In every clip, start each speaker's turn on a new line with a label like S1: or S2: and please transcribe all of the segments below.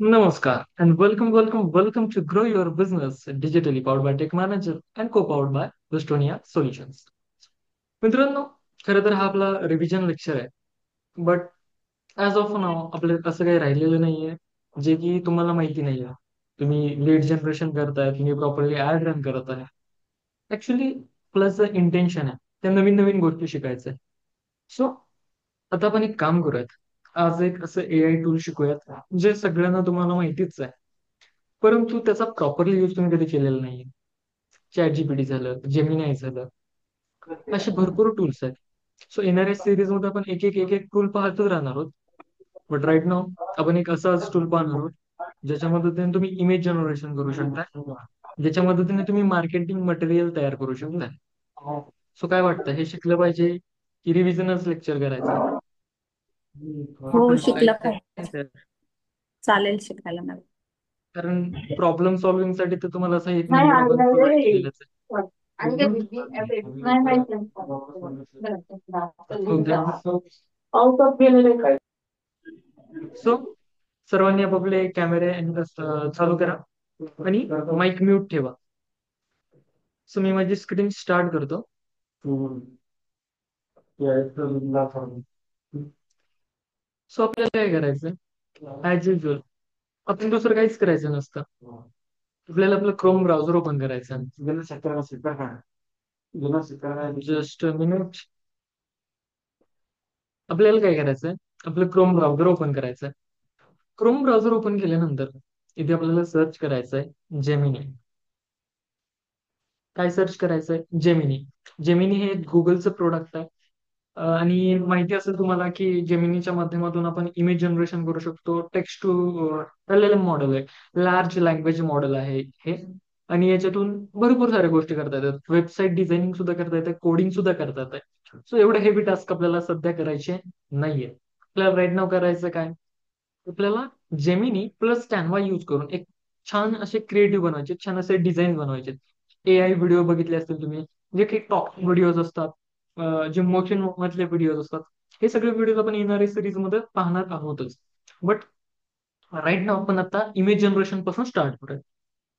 S1: Namaskar and welcome to Grow Your Business digitally powered by Tech Manager and co-powered by Vestonia Solutions. मित्रांनो, खरं तर हा आपला revision lecture आहे. But as of नाव आपलं असं काही राहिलेलं नाहीये, जे की तुम्हाला माहिती नाहीये. तुम्ही लीड जनरेशन करताय, तुम्ही प्रॉपरली ऍड रन करत आहे. ऍक्च्युली प्लस इंटेन्शन आहे, त्या नवीन नवीन गोष्टी शिकायचं आहे. सो आता आपण एक काम करूयात. आज एक असं AI टूल शिकूयात, जे सगळ्यांना तुम्हाला माहितीच आहे. परंतु त्याचा प्रॉपरली यूज तुम्ही कधी केलेला नाहीये. चॅट जीपीटी झालं, जेमिनाय झालं, असे भरपूर टूल्स आहेत. सो येणाऱ्या सिरीज मध्ये आपण एक एक टूल पाहतच राहणार आहोत. बट राईट नाव आपण एक असाच टूल पाहणार आहोत, ज्याच्या मदतीने तुम्ही इमेज जनरेशन करू शकता, ज्याच्या मदतीने तुम्ही मार्केटिंग मटेरियल तयार करू शकता. सो काय वाटतं, हे शिकलं पाहिजे की रिव्हिजनच लेक्चर करायचं?
S2: हो,
S1: काय
S2: शिकलं
S1: काय
S2: पाहिजे.
S1: तर
S2: चालेल शिकायला मला.
S1: कारण प्रॉब्लेम सॉल्व्हिंग साठी तर तुम्हाला असं एक
S2: नाही
S1: नंबर आपण
S2: आणलं
S1: प्रोव्हाइड
S2: रे.
S1: केलेलंच आहे.
S2: आणि काय बिझी नाही माहिती.
S1: ओके.
S2: आउट ऑफ गेलेले काय.
S1: सो सर्वांनी आपापले कॅमेरे चालू करा आणि माईक म्यूट ठेवा. सो मी माझी स्क्रीन स्टार्ट करतो. सो आपल्याला काय करायचं, ऍज युजल आपण दुसरं काहीच करायचं नसतं. आपल्याला आपलं क्रोम ब्राउझर ओपन करायचं. Just minute. आपल्याला काय करायचंय, आपलं क्रोम ब्राउझर ओपन करायचंय. क्रोम ब्राउझर ओपन केल्यानंतर इथे आपल्याला सर्च करायचंय जेमिनी. काय सर्च करायचंय? जेमिनी. जेमिनी हे गुगलचं प्रोडक्ट आहे. आणि माहिती असेल तुम्हाला की जेमिनीच्या माध्यमातून आपण इमेज जनरेशन करू शकतो. टेक्स्ट टू LLM मॉडेल आहे, लार्ज लँग्वेज मॉडेल आहे हे. आणि याच्यातून भरपूर साऱ्या गोष्टी करता येतात. वेबसाईट डिझायनिंग सुद्धा करता येते, कोडिंग सुद्धा करता येते. सो एवढे हेवी टास्क आपल्याला सध्या करायचे नाहीये. आपल्याला राईट नाव करायचं काय, आपल्याला जेमिनी प्लस कॅनवा यूज करून एक छान असे क्रिएटिव्ह बनवायचे, छान असे डिझाईन बनवायचे. AI व्हिडिओ बघितले असतील तुम्ही, जे काही टॉकिंग व्हिडिओज असतात, जे मोशन मधले व्हिडिओज असतात, हे सगळे व्हिडिओ आपण येणाऱ्या सिरीज मध्ये पाहणार आहोतच. बट राईट नाव आपण आता इमेज जनरेशन पासून स्टार्ट करूया.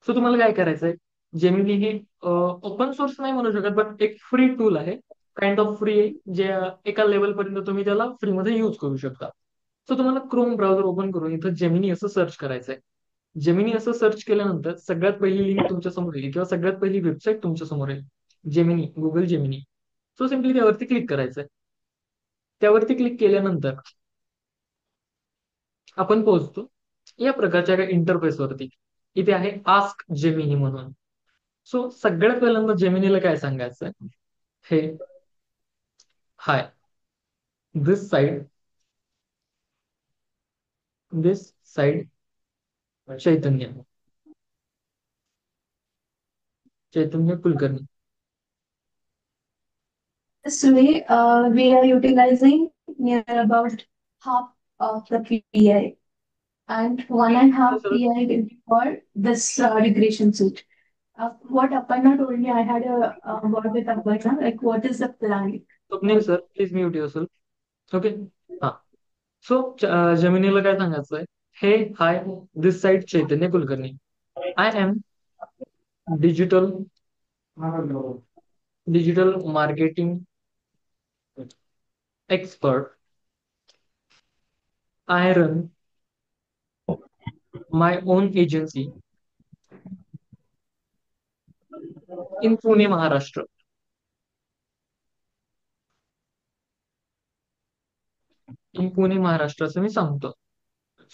S1: सो तुम्हाला काय करायचंय, जेमिनी हे ओपन सोर्स नाही म्हणू शकत, बट एक फ्री टूल आहे. काइंड ऑफ फ्री आहे, जे एका लेवल पर्यंत तुम्ही त्याला फ्रीमध्ये यूज करू शकता. सो तुम्हाला क्रोम ब्राउझर ओपन करून इथं जेमिनी असं सर्च करायचंय. जेमिनी असं सर्च केल्यानंतर सगळ्यात पहिली लिंक तुमच्या समोर येईल किंवा सगळ्यात पहिली वेबसाईट तुमच्या समोर येईल. Gemini, Google Gemini. So simply त्यावरती क्लिक करायचंय. त्यावरती क्लिक केल्यानंतर आपण पोहोचतो या प्रकारच्या इंटरफेस वरती. इथे आहे आस्क जेमिनी म्हणून. सो सगळ्यात पहिल्यांदा जेमिनीला काय सांगायचं, हे hi, this side, this side Chaitanya, Chaitanya Kulkarni.
S2: This way, we are utilizing near about half of the PI, and one and half PI will be for this regression suit. What Aparna told me, I had a word with Aparna, like what is the plan?
S1: Swapnil sir please mute yourself. Okay. हा. So जमिनीला काय सांगायचंय, hey hi, this side Chaitanya Kulkarni. I am digital digital marketing expert. I run my own agency in Pune Maharashtra. In Pune Maharashtra असं मी सांगतो.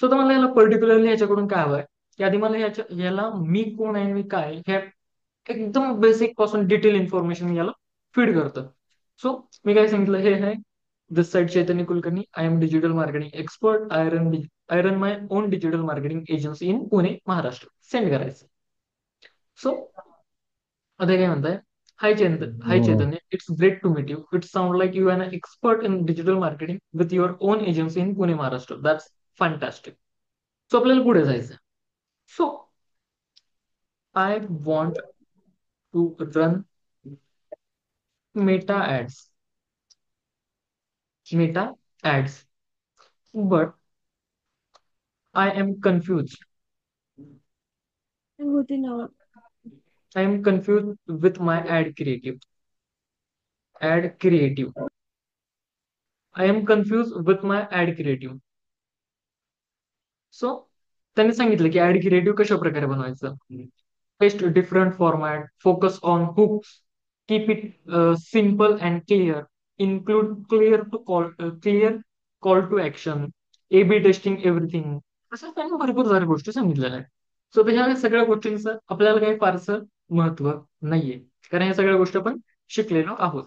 S1: So तर मला याला पर्टिक्युलरली ह्याच्याकडून काय हवंय, की आधी मला याला मी कोण आहे, मी काय आहे, ह्या एकदम बेसिक पासून डिटेल इन्फॉर्मेशन याला फीड करतं. सो मी काय सांगितलं, हे आहे this side Chaitanya Kulkarni, I am digital marketing expert, I run my own digital marketing agency in Pune Maharashtra. Send करायचं. सो आता काय म्हणताय, hi Chaitanya, it's great to meet you. It sound like you are an expert in digital marketing with your own agency in Pune Maharashtra. That's fantastic. So आपल्याला पुढे जायचं. So I want to run meta ads, meta ads, but I am confuse.
S2: होती ना.
S1: I am confuse with my ad creative. Ad creative. I am confuse with my ad creative. So त्यांनी सांगितलं की ad creative कशा प्रकारे बनवायचं. Test different format, focus on hooks, keep it simple and clear, include clear call to action, A B testing everything. असं त्यांनी भरपूर साऱ्या गोष्टी सांगितलेल्या आहेत. सो ह्या सगळ्या गोष्टींचं आपल्याला काही फारसं महत्व नाहीये, कारण या सगळ्या गोष्टी आपण शिकलेलो आहोत.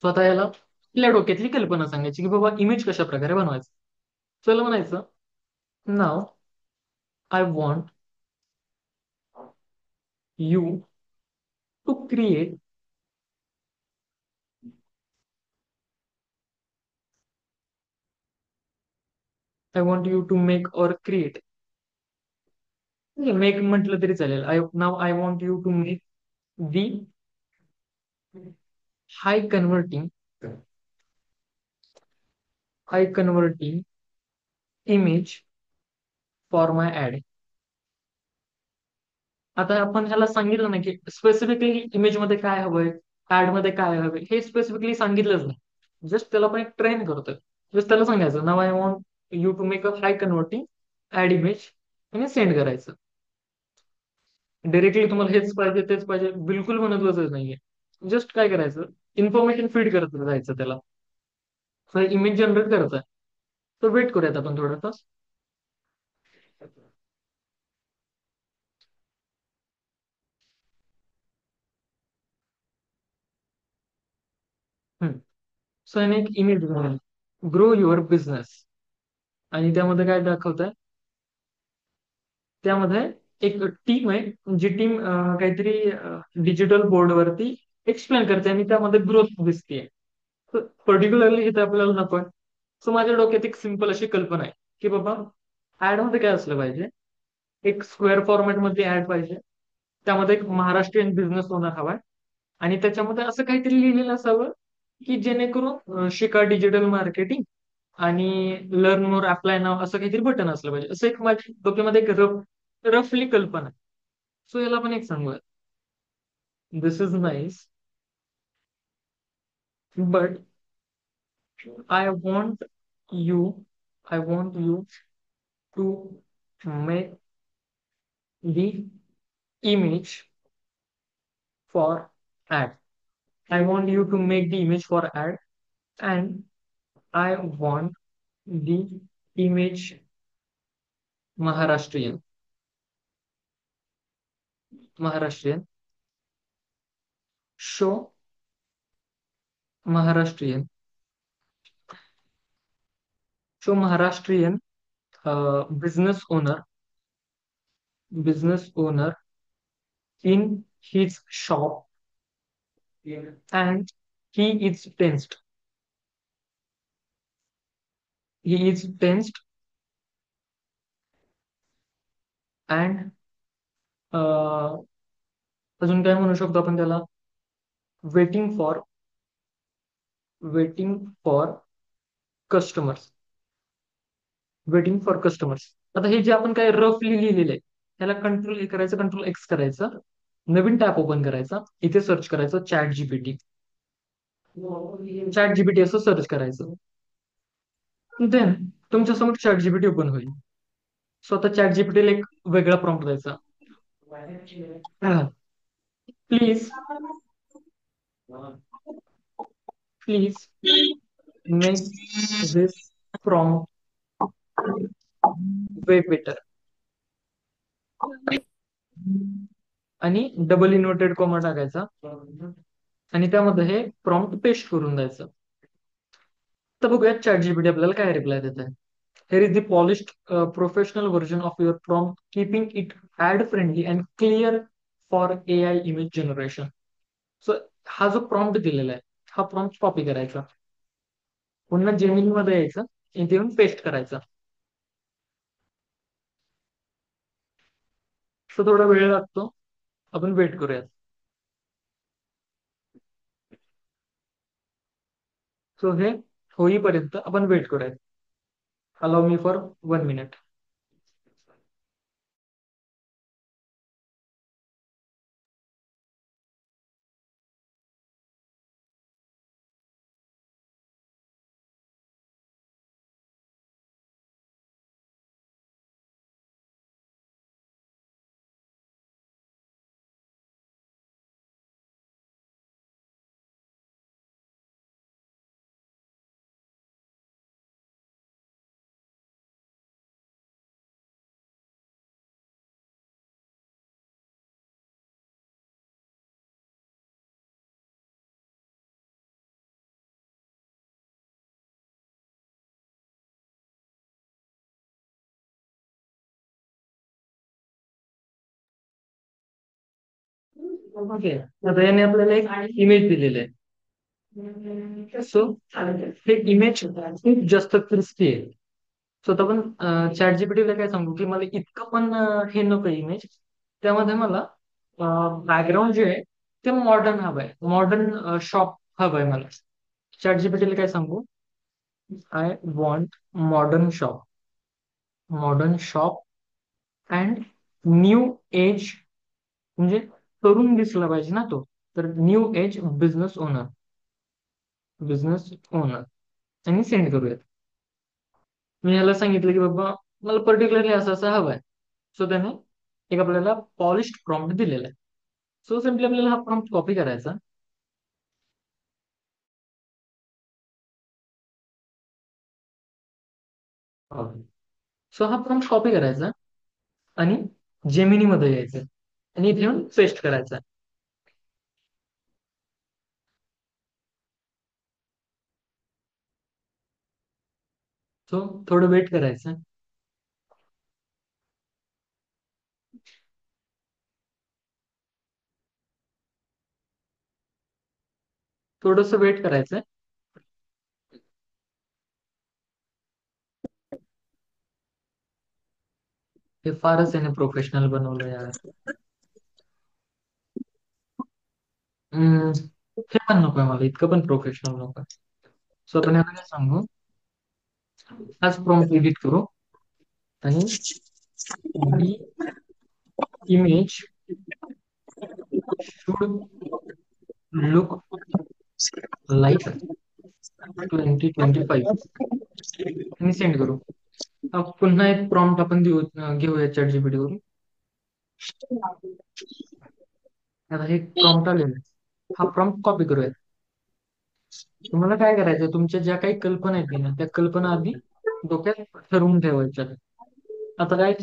S1: स्वतः याला आपल्या डोक्यातली कल्पना सांगायची की बाबा इमेज कशा प्रकारे बनवायचं. चला म्हणायचं, now I want you to create I want you to make or create. Make म्हटलं तरी चालेल. Now I want you to make the high converting high converting image for my ad. आता आपण ह्याला सांगितलं ना की स्पेसिफिकली इमेज मध्ये काय हवंय, ऍड मध्ये काय हवंय, हे स्पेसिफिकली सांगितलंच नाही. जस्ट त्याला आपण एक ट्रेन करतोय. जस्ट त्याला सांगायचं, now I want you to make a high converting ad image आणि सेंड करायचं. डायरेक्टली तुम्हाला हेच पाहिजे तेच पाहिजे बिलकुल महत्वाचं नाहीये. जस्ट काय करायचं, इन्फॉर्मेशन फीड करत जायचं त्याला. इमेज जनरेट करत आहे. तर वेट करूयात आपण थोडा तास. सो याने एक इमेज ग्रो युअर बिझनेस. आणि त्यामध्ये काय दाखवत आहे, त्यामध्ये एक टीम आहे, जी टीम काहीतरी डिजिटल बोर्डवरती एक्सप्लेन करते आणि त्यामध्ये ग्रोथ दिसते. पर्टिक्युलरली इथे आपल्याला नको. सो माझ्या डोक्यात एक सिंपल अशी कल्पना आहे की बाबा ऍड मध्ये काय असलं पाहिजे, एक स्क्वेअर फॉर्मॅट मध्ये ऍड पाहिजे. त्यामध्ये एक महाराष्ट्रीयन बिझनेस ओनर हवाय आणि त्याच्यामध्ये असं काहीतरी लिहिलेलं असावं की जेणेकरून शिका डिजिटल मार्केटिंग आणि लर्न मोर अप्लाय नाव असं काहीतरी बटन असलं पाहिजे. असं एक माझ्या डोक्यामध्ये एक रफली कल्पना आहे. सो याला पण एक सांगूया, this is nice but I want you I want you to make the image for ad. I want you to make the image for ad, and I want the image Maharashtrian. Maharashtrian. Show Maharashtrian. Show Maharashtrian business owner. Business owner in his shop, and he is tensed. He is tensed and अजून काय म्हणू शकतो आपण त्याला, waiting for waiting for customers. Waiting for customers. आता हे जे आपण काय रफली लिहिलेलं आहे, त्याला कंट्रोल ए करायचं, कंट्रोल एक्स करायचं, नवीन टॅब ओपन करायचा, इथे सर्च करायचं चॅट जीपीटी. चॅट जीपीटी असं सर्च करायचं. देन तुमच्यासमोर चॅट जीपीटी ओपन होईल. स्वतः चॅट जीपीटीला एक वेगळा प्रॉम्प्ट द्यायचा. Please please make this prompt way better. आणि डबल इन्व्हर्टेड कॉमा टाकायचा आणि त्यामध्ये हे प्रॉम्प्ट पेस्ट करून द्यायचं. तर बघूया चॅट जीपीटी आपल्याला काय रिप्लाय देत आहे. Here is the polished professional version of your prompt, keeping it ad friendly and clear for AI image generation. So हा जो प्रॉम्प्ट दिलेला आहे, हा प्रॉम्प्ट कॉपी करायचा, पुन्हा जेमिनी मध्ये यायचं, इथे येऊन पेस्ट करायचा. सो थोडा वेळ लागतो, आपण वेट करूयात. सो हे होईपर्यंत आपण वेट करूयात. Allow me for 1 minute. Okay, आता याने आपल्याला एक इमेज दिलेलं आहे. सो हे इमेज खूप जास्त क्रिस्पी आहे. सो आता आपण चॅट जीपीटीला काय सांगू की मला इतकं पण हे नको इमेज, त्यामध्ये मला बॅकग्राऊंड जे आहे ते मॉडर्न हवं आहे, मॉडर्न शॉप हवं आहे मला. चॅट जीपीटीला काय सांगू, I want modern shop, modern shop and new age, म्हणजे तरुण दिसला पाहिजे ना तो, तर new age business owner, business owner, आणि सेंड करूयात. मी याला सांगितलं की बाबा मला पर्टिक्युलरली असं असं हवं आहे. सो त्याने एक आपल्याला पॉलिश्ड प्रॉम्प्ट दिलेला आहे. सो सिम्पली आपल्याला हा प्रॉम्प्ट कॉपी करायचा. सो हा प्रॉम्प्ट कॉपी करायचा आणि जेमिनी मध्ये यायचं आणि इथे येऊन पेस्ट करायचा. सो थोडं वेट करायचं. थोडस वेट करायचं. हे फारच याने प्रोफेशनल बनवलं यार. हम्म, हे पण नकोय मला, इतकं पण प्रोफेशनल नकोय. सो आपण याला काय सांगू, हाच प्रॉम्प्ट एडिट करू आणि दी इमेज शुड लुक लाईक 2025 आणि सेंड करू. पुन्हा एक प्रॉम्प्ट आपण घेऊया चॅट जीपीटी वरून. आता हे प्रॉम्प्ट आलेलं आहे, हा प्रॉम्प्ट कॉपी करूया. तुम्हाला काय करायचं, तुमच्या ज्या काही कल्पना आहेत ना त्या कल्पना आधी डोक्यात ठरवून ठेवायच्या. आता काय,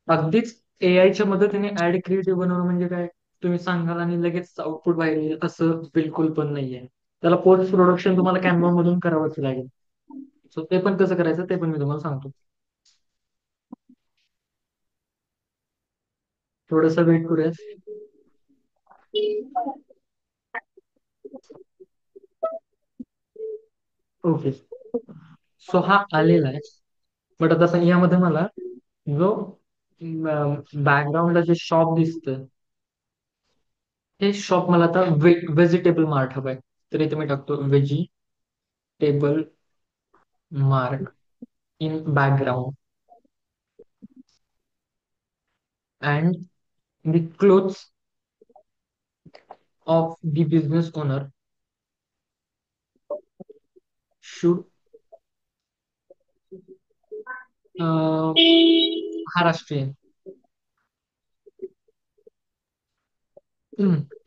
S1: अगदीच एआयच्या मदतीने ऍड क्रिएटिव्ह बनवणं म्हणजे काय, तुम्ही सांगाल आणि लगेच आउटपुट बाहेर येईल असं बिलकुल पण नाहीये. त्याला पोस्ट प्रोडक्शन तुम्हाला कॅनवा मधून करावंच लागेल. सो ते पण कसं करायचं ते पण मी तुम्हाला सांगतो. थोडंसं वेट करूया. ओके, सो हा आलेला आहे. बट आता यामध्ये मला जो बॅकग्राऊंडला जे शॉप दिसतं, हे शॉप मला आता व्हेजिटेबल मार्ट हवंय. तर इथे मी टाकतो vegetable mart in background and the clothes of the business owner should Maharashtrian.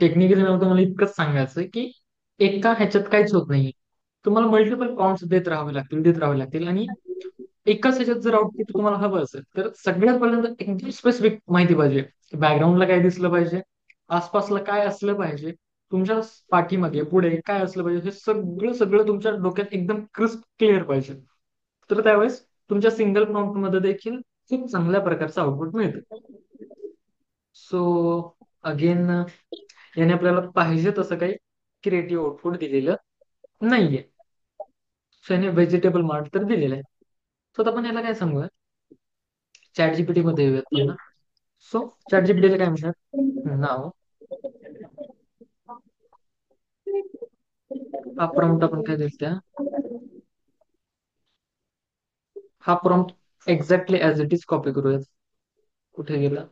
S1: Technically नव्हतं, मला इतकंच सांगायचं की एका ह्याच्यात काहीच होत नाही. तुम्हाला मल्टिपल प्रॉम्प्ट्स देत राहावे लागतील आणि एकाच ह्याच्यात जर आउटपुट तुम्हाला हवं असेल तर सगळ्यात पहिल्यांदा एकदम स्पेसिफिक माहिती पाहिजे. बॅकग्राऊंडला काय दिसलं पाहिजे, आसपासला काय असलं पाहिजे, तुमच्या पाठीमागे पुढे काय असलं पाहिजे, हे सगळं सगळं तुमच्या डोक्यात एकदम क्रिस्प क्लिअर पाहिजे. तर त्यावेळेस तुमच्या सिंगल प्रॉम्प्ट मध्ये देखील खूप चांगल्या प्रकारचं आउटपुट मिळतं. सो अगेन याने आपल्याला पाहिजे तसं काही क्रिएटिव्ह आउटपुट दिलेलं नाहीये. सो याने व्हेजिटेबल मार्ट तर दिलेलं आहे. सो आता आपण याला काय सांगूया, चॅट जीपीटी मध्ये येऊयात पुन्हा. सो चॅट जीपीटीला काय म्हणतात, नाव हा प्रॉम्प्ट आपण काय देऊ त्या, हा prompt exactly as it is copy करूयात. कुठे गेला,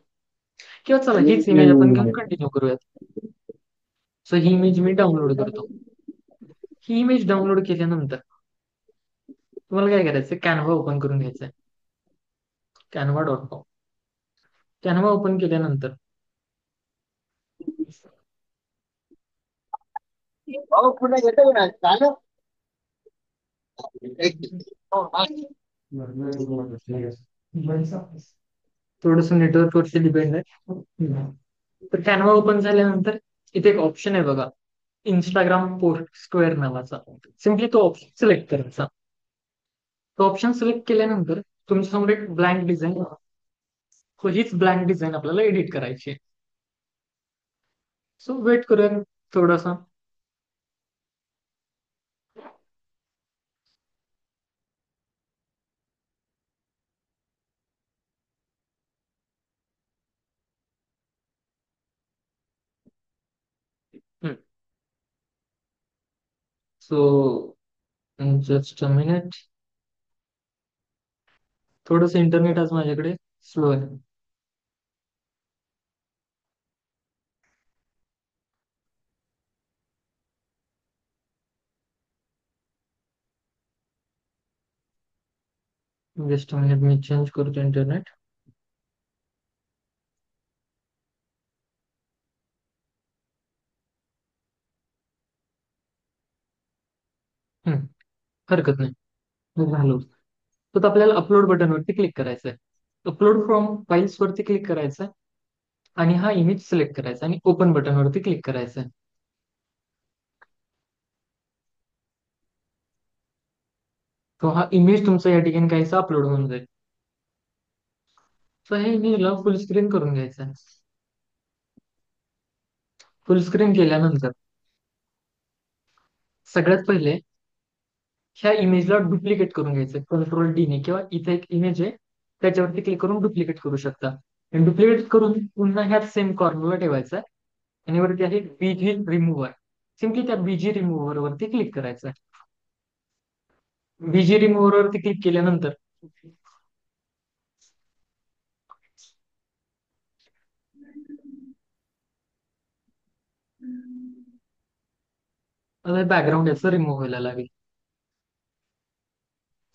S1: किंवा चला हीच इमेज आपण घेऊन कंटिन्यू करूयात. सो ही इमेज मी डाउनलोड करतो. ही इमेज डाउनलोड केल्यानंतर तुम्हाला काय करायचं, कॅनव्हा ओपन करून घ्यायचं. canva.com, कॅनव्हा ओपन केल्यानंतर थोडस नेटवर्कवरती डिपेंड आहे. तर कॅनव्हा ओपन झाल्यानंतर इथे एक ऑप्शन आहे बघा, इंस्टाग्राम पोस्ट स्क्वेअर नावाचा. सिम्पली तो ऑप्शन सिलेक्ट करायचा. तो ऑप्शन सिलेक्ट केल्यानंतर तुमच्या समोर एक ब्लँक डिझाईन, हीच ब्लँक डिझाईन आपल्याला एडिट करायची आहे. सो वेट करूया थोडासा. So just a minute. थोडस इंटरनेट आज माझ्याकडे स्लो आहे. Just a minute, me change करतो इंटरनेट. हम्म, हरकत नाही. झालं. तर आपल्याला अपलोड बटनवरती क्लिक करायचं आहे. अपलोड फ्रॉम फाईल्स वरती क्लिक करायचं आहे आणि हा इमेज सिलेक्ट करायचा आणि ओपन बटनवरती क्लिक करायचं आहे. तो हा इमेज तुमचा या ठिकाणी काहीसा अपलोड होऊन जाईल. तर हे इमेजला फुल स्क्रीन करून घ्यायचं आहे. फुल स्क्रीन केल्यानंतर सगळ्यात पहिले ह्या इमेजला डुप्लिकेट करून घ्यायचं. कंट्रोल डी ने किंवा इथे एक इमेज आहे त्याच्यावरती क्लिक करून डुप्लिकेट करू शकता. डुप्लिकेट करून पुन्हा ह्याच सेम कॉर्नरला ठेवायचा आहे आणि वरती आहे बीजी रिमूव्हर. सिम्पली त्या बीजी रिमूव्हर वरती क्लिक करायचं. बीजी रिमूव्हर वरती क्लिक केल्यानंतर बॅकग्राऊंड याचं रिमूव्ह व्हायला लागेल.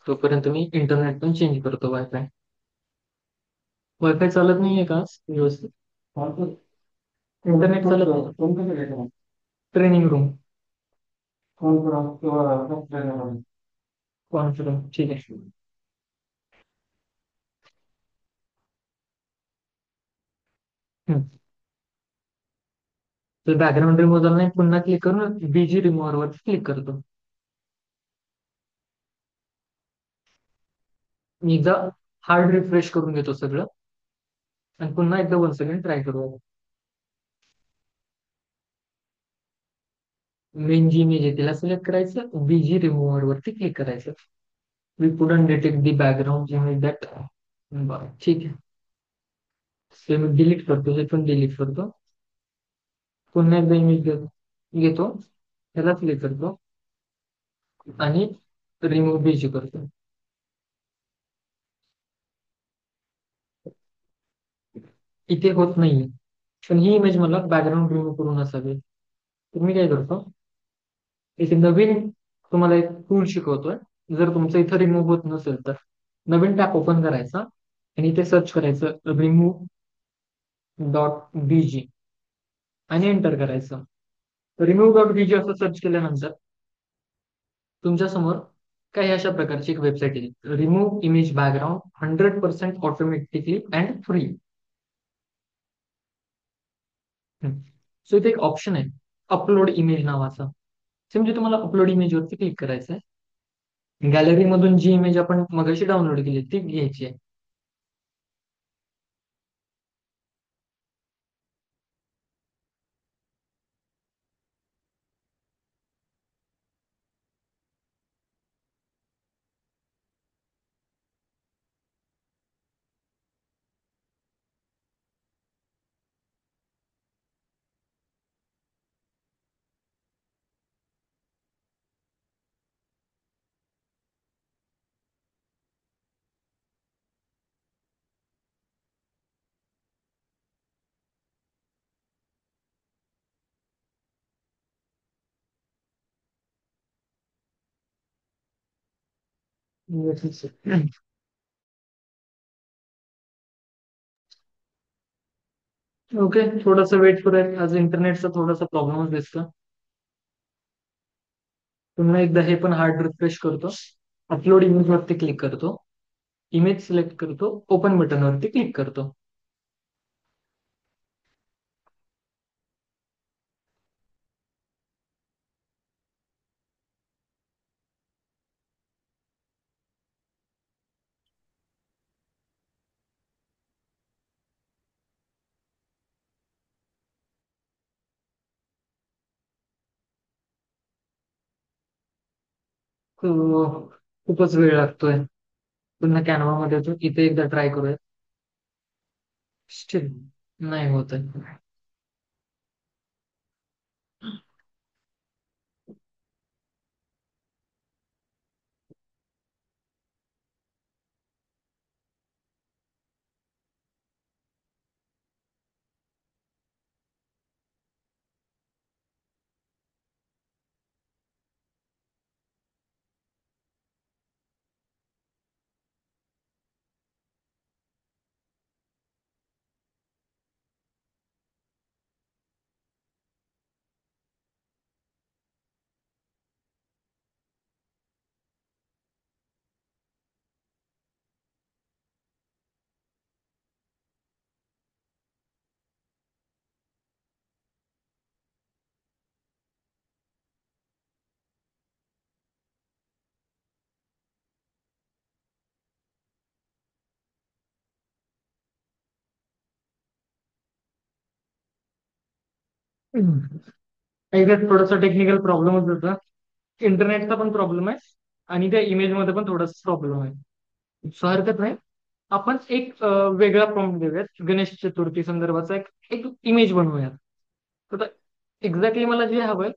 S1: तोपर्यंत मी इंटरनेट पण चेंज करतो. वायफाय वायफाय चालत नाहीये का आज व्यवस्थित? इंटरनेट चालत नाही. Training room. कॉन्फरन्स ठीक आहे. हम्म. तर बॅकग्राऊंड रिमूव्ह झाला नाही, पुन्हा क्लिक करून बीजी रिमूव्हर वर क्लिक करतो. मी एकदा हार्ड रिफ्रेश करून घेतो सगळं आणि पुन्हा एकदा वन सेकंड ट्राय करू. मेन जी इमेज आहे तिला सिलेक्ट करायचं, बीजी रिमूव्हर वरती क्लिक करायचं. We couldn't detect the background image that. बरं ठीक आहे. ते मी डिलीट करतो, हे पण डिलीट करतो. पुन्हा एकदा इमेज घेतो, त्याला क्लिक करतो आणि रिमूव्ह बीजी करतो. इथे होत नाहीये, पण ही इमेज मला बॅकग्राऊंड रिमूव्ह करून असावी. तर मी काय करतो, एक नवीन तुम्हाला एक टूल शिकवतोय. जर तुमचं इथं रिमूव्ह होत नसेल तर नवीन टॅब ओपन करायचा आणि इथे सर्च करायचं रिमूव्ह डॉट बीजी आणि एंटर करायचं. रिमूव्ह डॉट बीजी असं सर्च केल्यानंतर तुमच्या समोर काही अशा प्रकारची एक वेबसाईट येईल. Remove image background 100% automatically and free. So इथे एक ऑप्शन आहे अपलोड इमेज नावाचा. म्हणजे तुम्हाला अपलोड इमेज वरती क्लिक करायचं आहे. गॅलरी मधून जी इमेज आपण मगाशी डाउनलोड केली ती घ्यायची आहे. ओके, थोडंसं वेट करूयात. आज इंटरनेटचा थोडासा प्रॉब्लेमच दिसतो. पुन्हा एकदा हे पण हार्ड रिफ्रेश करतो. अपलोड इमेज वरती क्लिक करतो. इमेज सिलेक्ट करतो, ओपन बटन वरती क्लिक करतो. तो खूपच वेळ लागतोय. पुन्हा कॅनवा मध्ये तो इथे एकदा ट्राय करूया. स्टील नाही होत आहे. एकदा थोडासा टेक्निकल प्रॉब्लेमच होता. इंटरनेटचा पण प्रॉब्लेम आहे आणि त्या इमेज मध्ये पण थोडासा प्रॉब्लेम आहे. सो हरकत नाही. आपण एक वेगळा प्रॉम्प्ट देऊयात. गणेश चतुर्थी संदर्भाचा एक एक इमेज बनवूयात. तर एक्झॅक्टली मला जे हवंय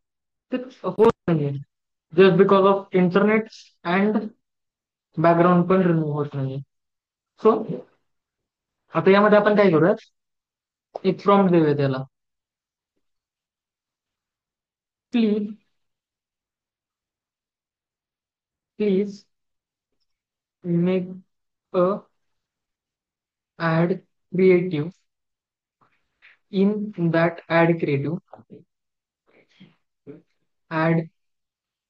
S1: ते होत नाहीये. Just because of internet and background पण रिमूव्ह होत नाहीये. सो आता यामध्ये आपण काय करूयात, एक प्रॉम्प्ट देऊया त्याला. Please please make a ad creative. In that add creative, add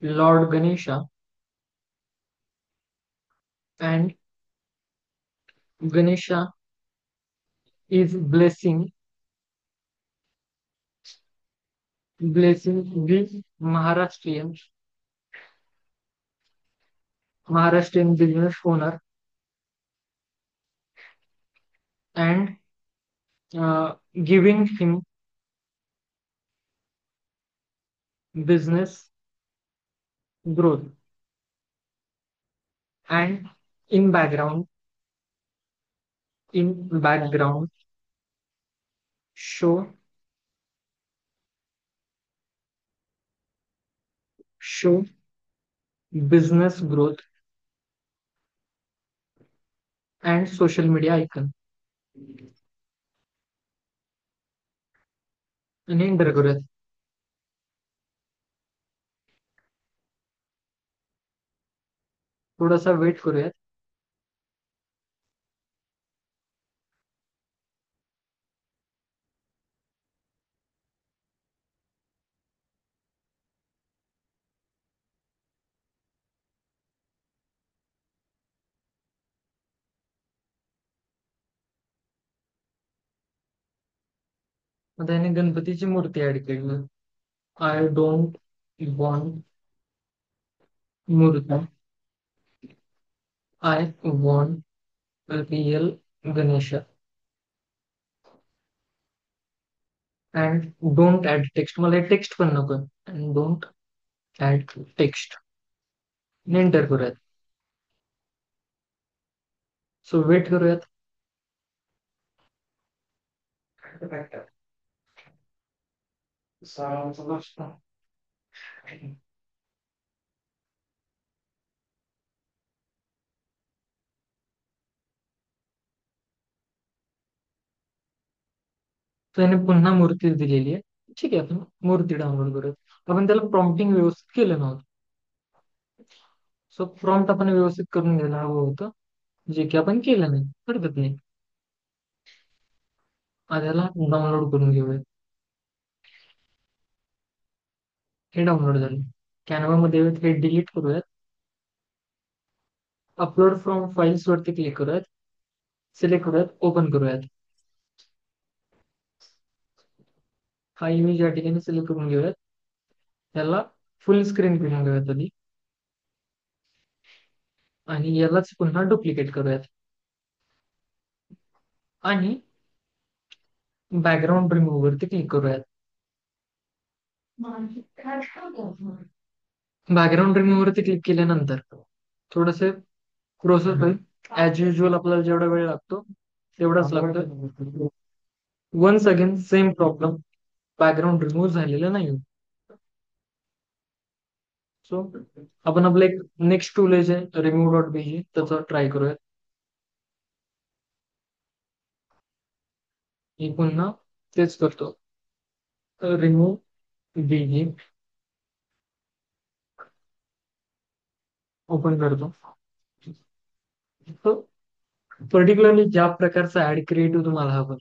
S1: Lord Ganesha and Ganesha is blessing the Maharashtrian business owner and giving him business growth. And in background, in background, show show business growth and social media icon. आणि enter करूयात. थोडासा weight करूयात. मग त्याने गणपतीची मूर्ती add केली. I don't want मूर्ती. I want real Ganesh. And don't add text. मला टेक्स्ट पण नको. And don't add text. Enter करूयात. सो वेट करूयात. त्याने पुन्हा मूर्ती दिलेली आहे. ठीक आहे, आपण मूर्ती डाउनलोड करूयात. आपण त्याला प्रॉम्प्टिंग व्यवस्थित केलं नव्हतं. सो प्रॉम्प्ट आपण व्यवस्थित करून घ्यायला हवं होतं, जे की आपण केलं नाही. हरकत नाही. त्याला डाउनलोड करून घेऊयात. हे डाउनलोड झालं. कॅनवा मध्ये हे डिलीट करूयात. अपलोड फ्रॉम फाईल्स वरती क्लिक करूयात. सिलेक्ट करूयात. ओपन करूयात. हा इमेज या ठिकाणी सिलेक्ट करून घेऊयात. त्याला फुल स्क्रीन करून घेऊयात आधी. आणि यालाच पुन्हा डुप्लिकेट करूयात. आणि बॅकग्राऊंड रिमूव्ह वरती क्लिक करूयात. बॅकग्राऊंड रिमूव्ह वरती क्लिक केल्यानंतर थोडस प्रोसेस होईल. ऍज युजल आपल्याला जेवढा वेळ लागतो तेवढाच लागतो. Once again same problem, background remove झालेलं नाही. सो आपण आपलं एक नेक्स्ट टूल आहे जे remove.bg त्याचा ट्राय करूया. मी पुन्हा तेच करतो, रिमूव्ह बीजी ओपन करतो. पर्टिक्युलरली ज्या प्रकारचा ऍड क्रिएटिव्ह तुम्हाला हवं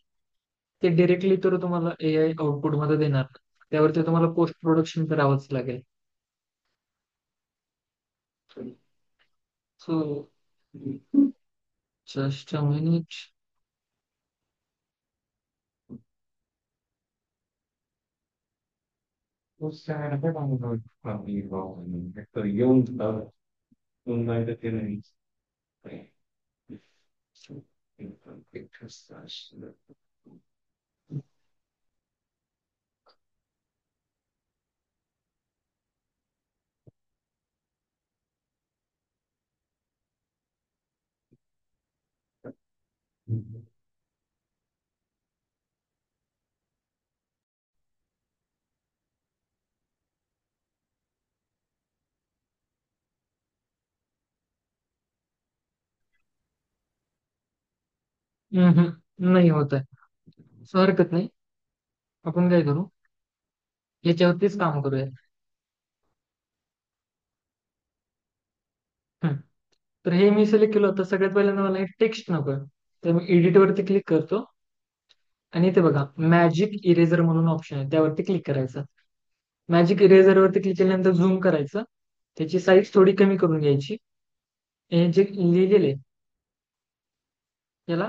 S1: ते डिरेक्टली तर तुम्हाला एआय आउटपुट मध्ये देणार नाही. त्यावरती तुम्हाला पोस्ट प्रोडक्शन करावंच लागेल. So just a minute.
S3: Você era até uma mudança para mim, igual, eu não vai ter isso.
S1: नाही होत आहे. सो हरकत नाही, आपण काय करू, याच्यावरतीच काम करूया. हम्म. तर हे मी सिलेक्ट केलं होतं. सगळ्यात पहिल्यांदा मला हे टेक्स्ट नको, तर मी एडिट वरती क्लिक करतो आणि इथे बघा मॅजिक इरेझर म्हणून ऑप्शन आहे, त्यावरती क्लिक करायचं. मॅजिक इरेझर वरती क्लिक केल्यानंतर झूम करायचं, त्याची साईज थोडी कमी करून घ्यायची. हे जे लिहिलेले याला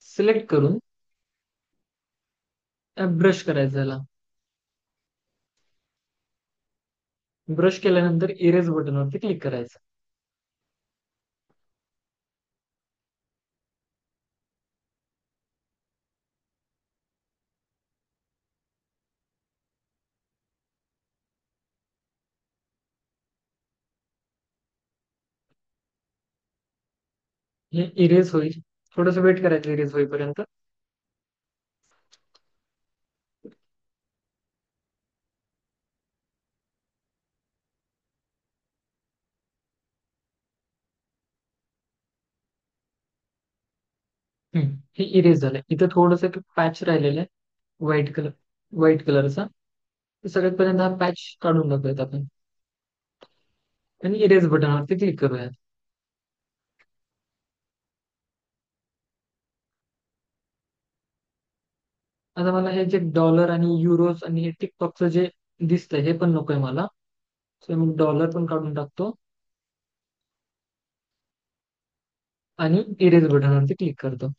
S1: सिलेक्ट करून ब्रश करायचं. याला ब्रश केल्यानंतर इरेज बटनवरती क्लिक करायचं. हे इरेज होईल. थोडस वेट करायचं इरेज होईपर्यंत. हे इरेज झालंय. इथं थोडस पॅच राहिलेलं आहे व्हाईट कलरचा. सगळ्यात पहिल्यांदा हा पॅच काढून टाकूयात आपण आणि इरेज बटनवरती क्लिक करूयात. आता मला हे जे डॉलर आणि युरोज आणि हे टिकटॉकचं जे दिसतंय हे पण नकोय मला. सो मी डॉलर पण काढून टाकतो आणि इरेज बटनवरती क्लिक करतो.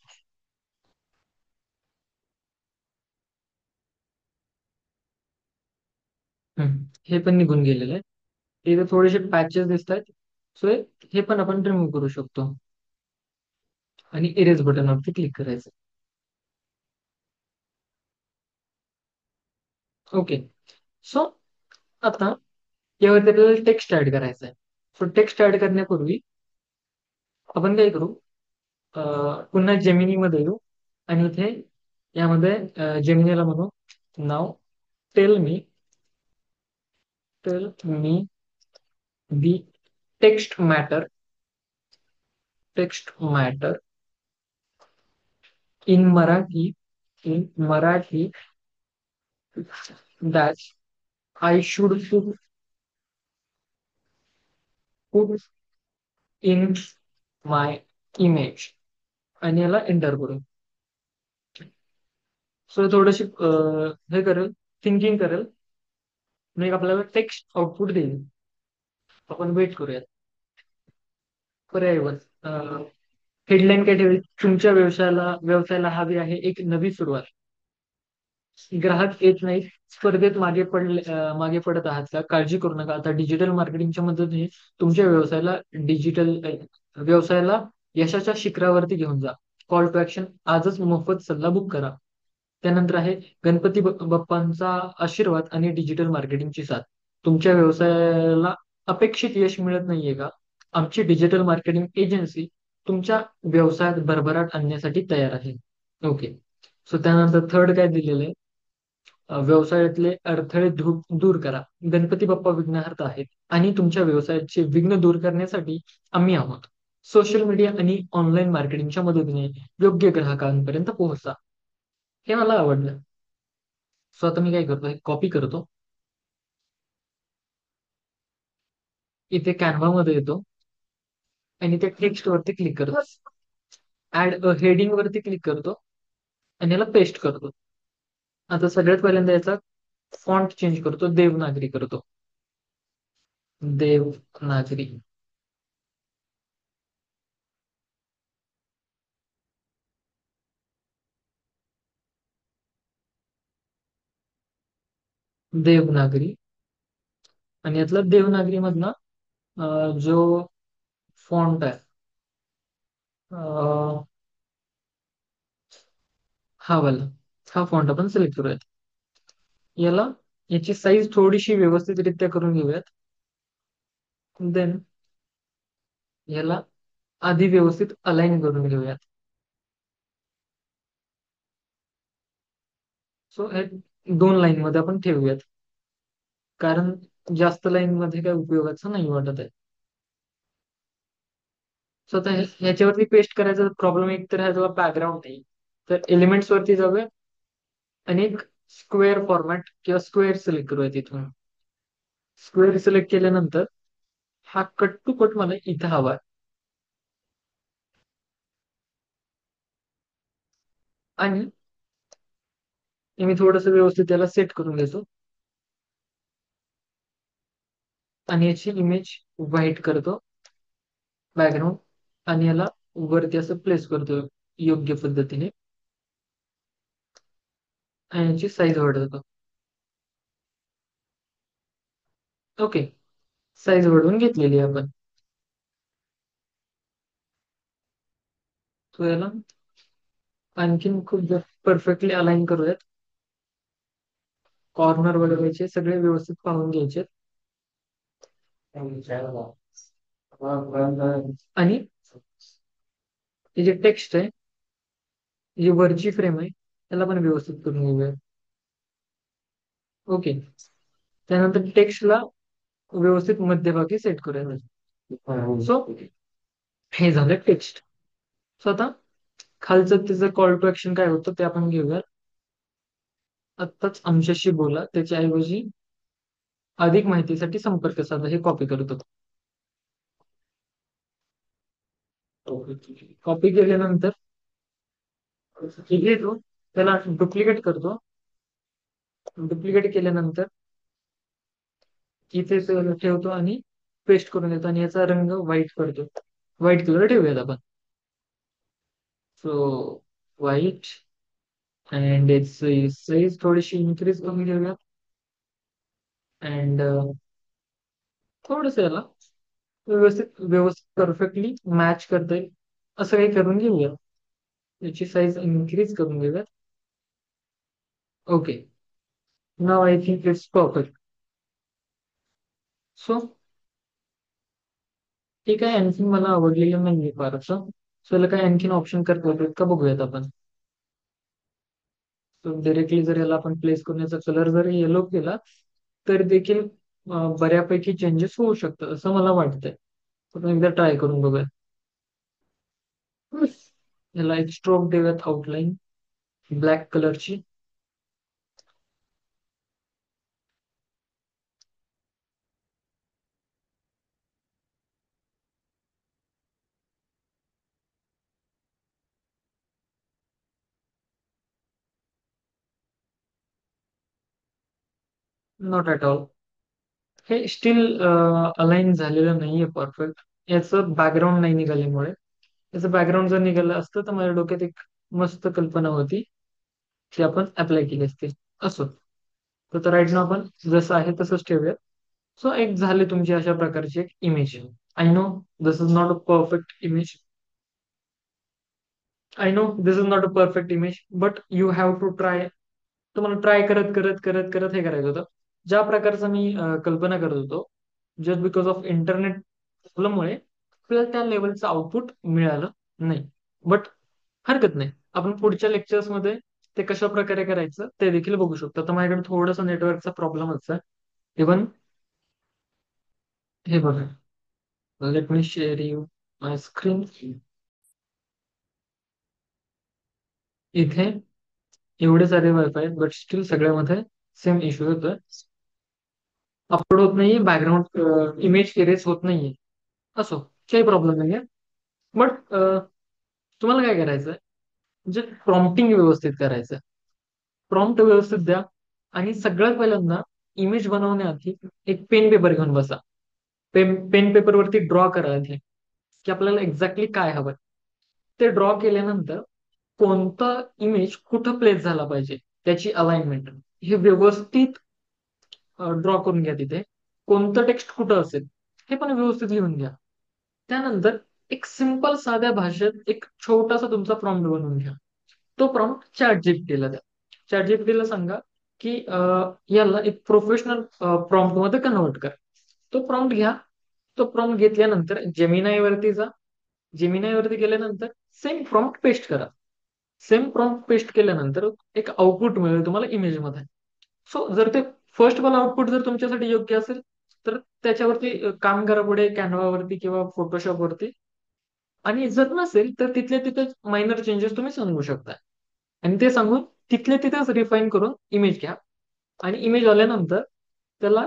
S1: हे पण निघून गेलेलं आहे. इथे थोडेसे पॅचेस दिसत आहेत. सो हे पण आपण रिमूव्ह करू शकतो आणि इरेज बटनवरती क्लिक करायचं. ओके. सो आता यावरती आपल्याला टेक्स्ट ऍड करायचं आहे. सो टेक्स्ट ऍड करण्यापूर्वी आपण काय करू, पुन्हा जेमिनी मध्ये येऊ आणि इथे यामध्ये जेमिनीला म्हणू now tell me the text matter in Marathi that I should put in my image आणि याला एंटर करू. सो थोडीशी हे करेल, थिंकिंग करेल आणि आपल्याला टेक्स्ट आउटपुट देईल. आपण वेट करूयात. पर्यायवर हेडलाईन काय ठेवेल, तुमच्या व्यवसायाला हवी आहे एक नवी सुरुवात. ग्राहक येत नाही, स्पर्धेत मागे पडत आहात का, काळजी करू नका. आता डिजिटल मार्केटिंगच्या मदतीने तुमच्या व्यवसायाला यशाच्या शिखरावरती घेऊन जा. कॉल टू ऍक्शन, आजच मोफत सल्ला बुक करा. त्यानंतर आहे गणपती बाप्पांचा आशीर्वाद आणि डिजिटल मार्केटिंगची साथ. तुमच्या व्यवसायाला अपेक्षित यश मिळत नाहीये का? आमची डिजिटल मार्केटिंग एजन्सी तुमच्या व्यवसायात भरभराट आणण्यासाठी तयार आहे. ओके. सो त्यानंतर थर्ड काय दिलेलं आहे? व्यवसायातले अडथळे दूर करा. गणपती बाप्पा विघ्नहर्ता आहेत आणि तुमच्या व्यवसायाचे विघ्न दूर करण्यासाठी आम्ही आहोत. सोशल मीडिया आणि ऑनलाईन मार्केटिंगच्या मदतीने योग्य ग्राहकांपर्यंत पोहोचा. हे मला आवडलं. सो आता मी काय करतो, हे कॉपी करतो. इथे कॅनव्हा मध्ये येतो आणि त्या टेक्स्ट वरती क्लिक करतो. ऍड हेडिंग वरती क्लिक करतो आणि याला पेस्ट करतो. आता सगळ्यात पहिल्यांदा याचा फॉन्ट चेंज करतो, देवनागरी करतो. देवनागरी. देवनागरी. आणि यातला देवनागरी मधनं जो फॉन्ट आहे, अं, हा वाला, हा फॉन्ट आपण सिलेक्ट करूयात. याला याची साईज थोडीशी व्यवस्थितरित्या करून घेऊयात. देन याला आधी व्यवस्थित अलाइन करून घेऊयात. सो हे 2 लाईन मध्ये आपण ठेवूयात, कारण जास्त लाईन मध्ये काय उपयोगाचं नाही वाटत आहे. सो आता ह्याच्यावरती पेस्ट करायचा प्रॉब्लेम एक तर ह्याचा बॅकग्राऊंड नाही. तर एलिमेंट्स वरती जाऊया आणि एक स्क्वेअर फॉर्मॅट किंवा स्क्वेअर सिलेक्ट करूया. तिथून स्क्वेअर सिलेक्ट केल्यानंतर हा कट टू कट मला इथं हवा. आणि मी थोडस व्यवस्थित त्याला सेट करून घेतो आणि याची इमेज व्हाईट करतो बॅकग्राऊंड आणि याला वरती असं प्लेस करतो योग्य पद्धतीने आणि याची साईज वाढवतो. ओके. साईज वाढवून घेतलेली आहे आपण. तो याला आणखीन खूप परफेक्टली अलाइन करूयात. कॉर्नर वगैरे सगळे व्यवस्थित पाहून घ्यायचे. आणि हे जे टेक्स्ट आहे, जी वरची फ्रेम आहे, त्याला पण व्यवस्थित करून घेऊया. ओके. त्यानंतर टेक्स्टला व्यवस्थित मध्यभागी सेट करूया. सो हे झालं टेक्स्ट. सो आता खालचं त्याचं कॉल टू ऍक्शन काय होतं ते आपण घेऊया. आत्ताच आमच्याशी बोला त्याच्याऐवजी अधिक माहितीसाठी संपर्क साधा, हे कॉपी करतो. कॉपी केल्यानंतर घेतो, त्याला डुप्लिकेट करतो. डुप्लिकेट केल्यानंतर इथे ठेवतो आणि पेस्ट करून देतो आणि याचा रंग व्हाईट करतो. व्हाईट कलर ठेवूयात आपण. सो व्हाईट अँड याची साईज थोडीशी इन्क्रीज करून घेऊयात. अँड थोडस याला व्यवस्थित व्यवस्थित परफेक्टली मॅच करता येईल असं काही करून घेऊया. याची साईज इन्क्रीज करून घेऊयात. Okay. Now I think it's perfect. So हे काय आणखीन मला आवडलेलं नाही फार असं. सो याला काय आणखीन ऑप्शन करता येतात का बघूयात आपण. डायरेक्टली जर याला आपण प्लेस करून याचा कलर जर येलो केला तर देखील बऱ्यापैकी चेंजेस होऊ शकतात असं मला वाटतंय. आपण एकदा ट्राय करून बघूया. याला एक स्ट्रोक देऊयात आउटलाईन ब्लॅक कलरची. Not at all. हे स्टील अलाइन झालेलं नाहीये परफेक्ट. याचं बॅकग्राऊंड नाही निघाल्यामुळे. याचं बॅकग्राऊंड जर निघालं असतं तर माझ्या डोक्यात एक मस्त कल्पना होती ती आपण अप्लाय केली असते. असो. तर राईट नाव आपण जसं आहे तसंच ठेवूयात. सो एक झाले तुमची अशा प्रकारची एक image. I know this is not a perfect image. I know this is not a perfect image but you have to try. तुम्हाला ट्राय करत करत करत करत हे करायचं होतं. ज्या प्रकारचा मी कल्पना करत होतो, जस्ट बिकॉज ऑफ इंटरनेट प्रॉब्लेममुळे आपल्याला त्या लेवलचं आउटपुट मिळालं नाही. बट हरकत नाही, आपण पुढच्या लेक्चर्समध्ये ते कशा प्रकारे करायचं ते देखील बघू शकतो. तर माझ्याकडे थोडंसं नेटवर्कचा प्रॉब्लेमच आहे. इवन हे बघा, let me share you my screen. इथे एवढे सारे वायफाय आहेत, बट स्टील सगळ्यामध्ये सेम इश्यू होतोय. अपलोड होत नाहीये, बॅकग्राऊंड इमेज इरेज होत नाहीये. असो, काही प्रॉब्लेम नाहीये. बट तुम्हाला काय करायचंय, म्हणजे प्रॉम्प्टिंग व्यवस्थित करायचं. प्रॉम्प्ट व्यवस्थित द्या. आणि सगळ्यात पहिल्यांदा इमेज बनवण्याआधी एक पेन पेपर घेऊन बसा. पेन पेपरवरती ड्रॉ करा आधी, की आपल्याला एक्झॅक्टली काय हवं. ते ड्रॉ केल्यानंतर कोणता इमेज कुठं प्लेस झाला पाहिजे, त्याची अलाइनमेंट हे व्यवस्थित ड्रॉ करून घ्या. तिथे कोणतं टेक्स्ट कुठं असेल हे पण व्यवस्थित लिहून घ्या. त्यानंतर एक सिंपल साध्या भाषेत एक छोटासा तुमचा प्रॉम्प्ट बनवून घ्या. तो प्रॉम्प्ट चॅट जीपीटीला द्या. चॅट जीपीटीला सांगा की याला एक प्रोफेशनल प्रॉम्प्ट मध्ये कन्वर्ट कर. तो प्रॉम्प्ट घ्या. तो प्रॉम्प्ट घेतल्यानंतर जेमिनाय वरती जा. जेमिनाय वरती गेल्यानंतर सेम प्रॉम्प्ट पेस्ट करा. सेम प्रॉम्प्ट पेस्ट केल्यानंतर एक आउटपुट मिळेल तुम्हाला इमेजमध्ये. सो जर ते फर्स्ट वाला आउटपुट जर तुमच्यासाठी योग्य असेल, तर त्याच्यावरती काम करा पुढे कॅनवावरती किंवा फोटोशॉपवरती. आणि जर नसेल तर तिथल्या तिथेच मायनर चेंजेस तुम्ही सांगू शकता. आणि ते सांगून तिथल्या तिथेच रिफाईन करून इमेज घ्या. आणि इमेज आल्यानंतर त्याला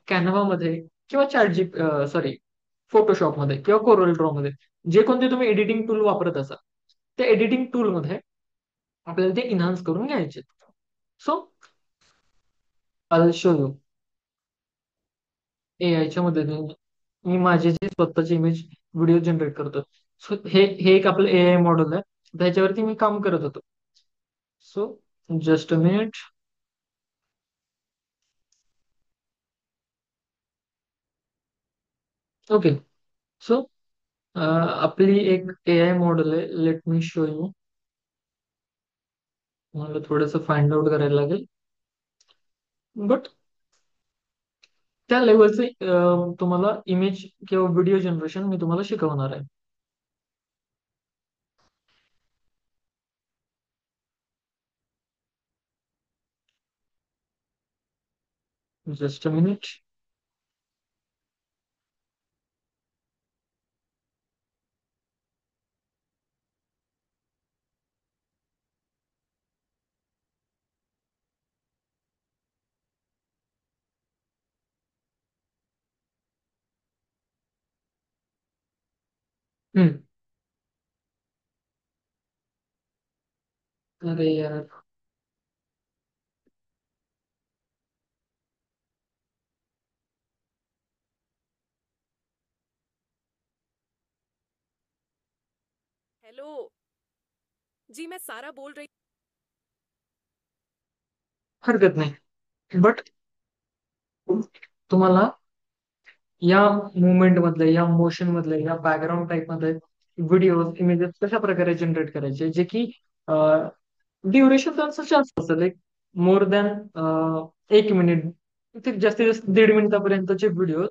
S1: कॅनवामध्ये किंवा सॉरी फोटोशॉपमध्ये किंवा कोरल ड्रॉ मध्ये, जे कोणते तुम्ही एडिटिंग टूल वापरत असाल, त्या एडिटिंग टूलमध्ये आपल्याला ते इन्हान्स करून घ्यायचे. सो आय शो यू एआयच्या मदतीने मी माझे जे स्वतःचे इमेज व्हिडिओ जनरेट करतो. सो हे एक आपलं एआय मॉडेल आहे, त्याच्यावरती मी काम करत होतो. So just a minute. Okay. So आपली एक एआय मॉडेल आहे. Let me show you. मला थोडंसं फाइंड आउट करायला लागेल. बट त्या लेवलचे तुम्हाला इमेज किंवा व्हिडिओ जनरेशन मी तुम्हाला शिकवणार आहे. Just a minute. हम्म. अरे यार.
S4: हेलो जी, मैं सारा बोल रही।
S1: हरकत नाही. बट तुम्हाला या मुवमेंट मधले, या मोशन मधले, या बॅकग्राऊंड टाईप मध्ये व्हिडिओ इमेजेस कशा प्रकारे जनरेट करायचे, जे की ड्युरेशन त्यांचं जास्त असेल, एक मोर दॅन 1 मिनिट ते जास्तीत जास्त 1.5 मिनिटापर्यंतचे व्हिडिओ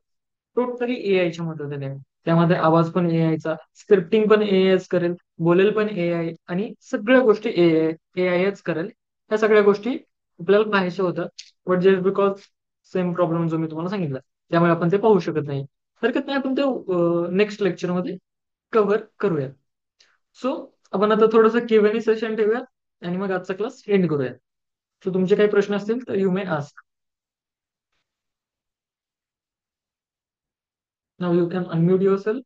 S1: टोटली एआयच्या मदतीने. त्यामध्ये आवाज पण एआयचा, स्क्रिप्टिंग पण एआयच करेल, बोलेल पण एआय, आणि सगळ्या गोष्टी एआयच करेल. ह्या सगळ्या गोष्टी आपल्याला पाहायच्या होत्या. But just because same problem जो मी तुम्हाला सांगितला, त्यामुळे आपण ते पाहू शकत नाही. हरकत नाही, आपण ते नेक्स्ट लेक्चरमध्ये कव्हर करूया. सो आपण आता थोडंसं Q&A सेशन ठेवूया आणि मग आजचा क्लास एंड करूया. सो तुमचे काही प्रश्न असतील तर you may ask. Now you can unmute your self.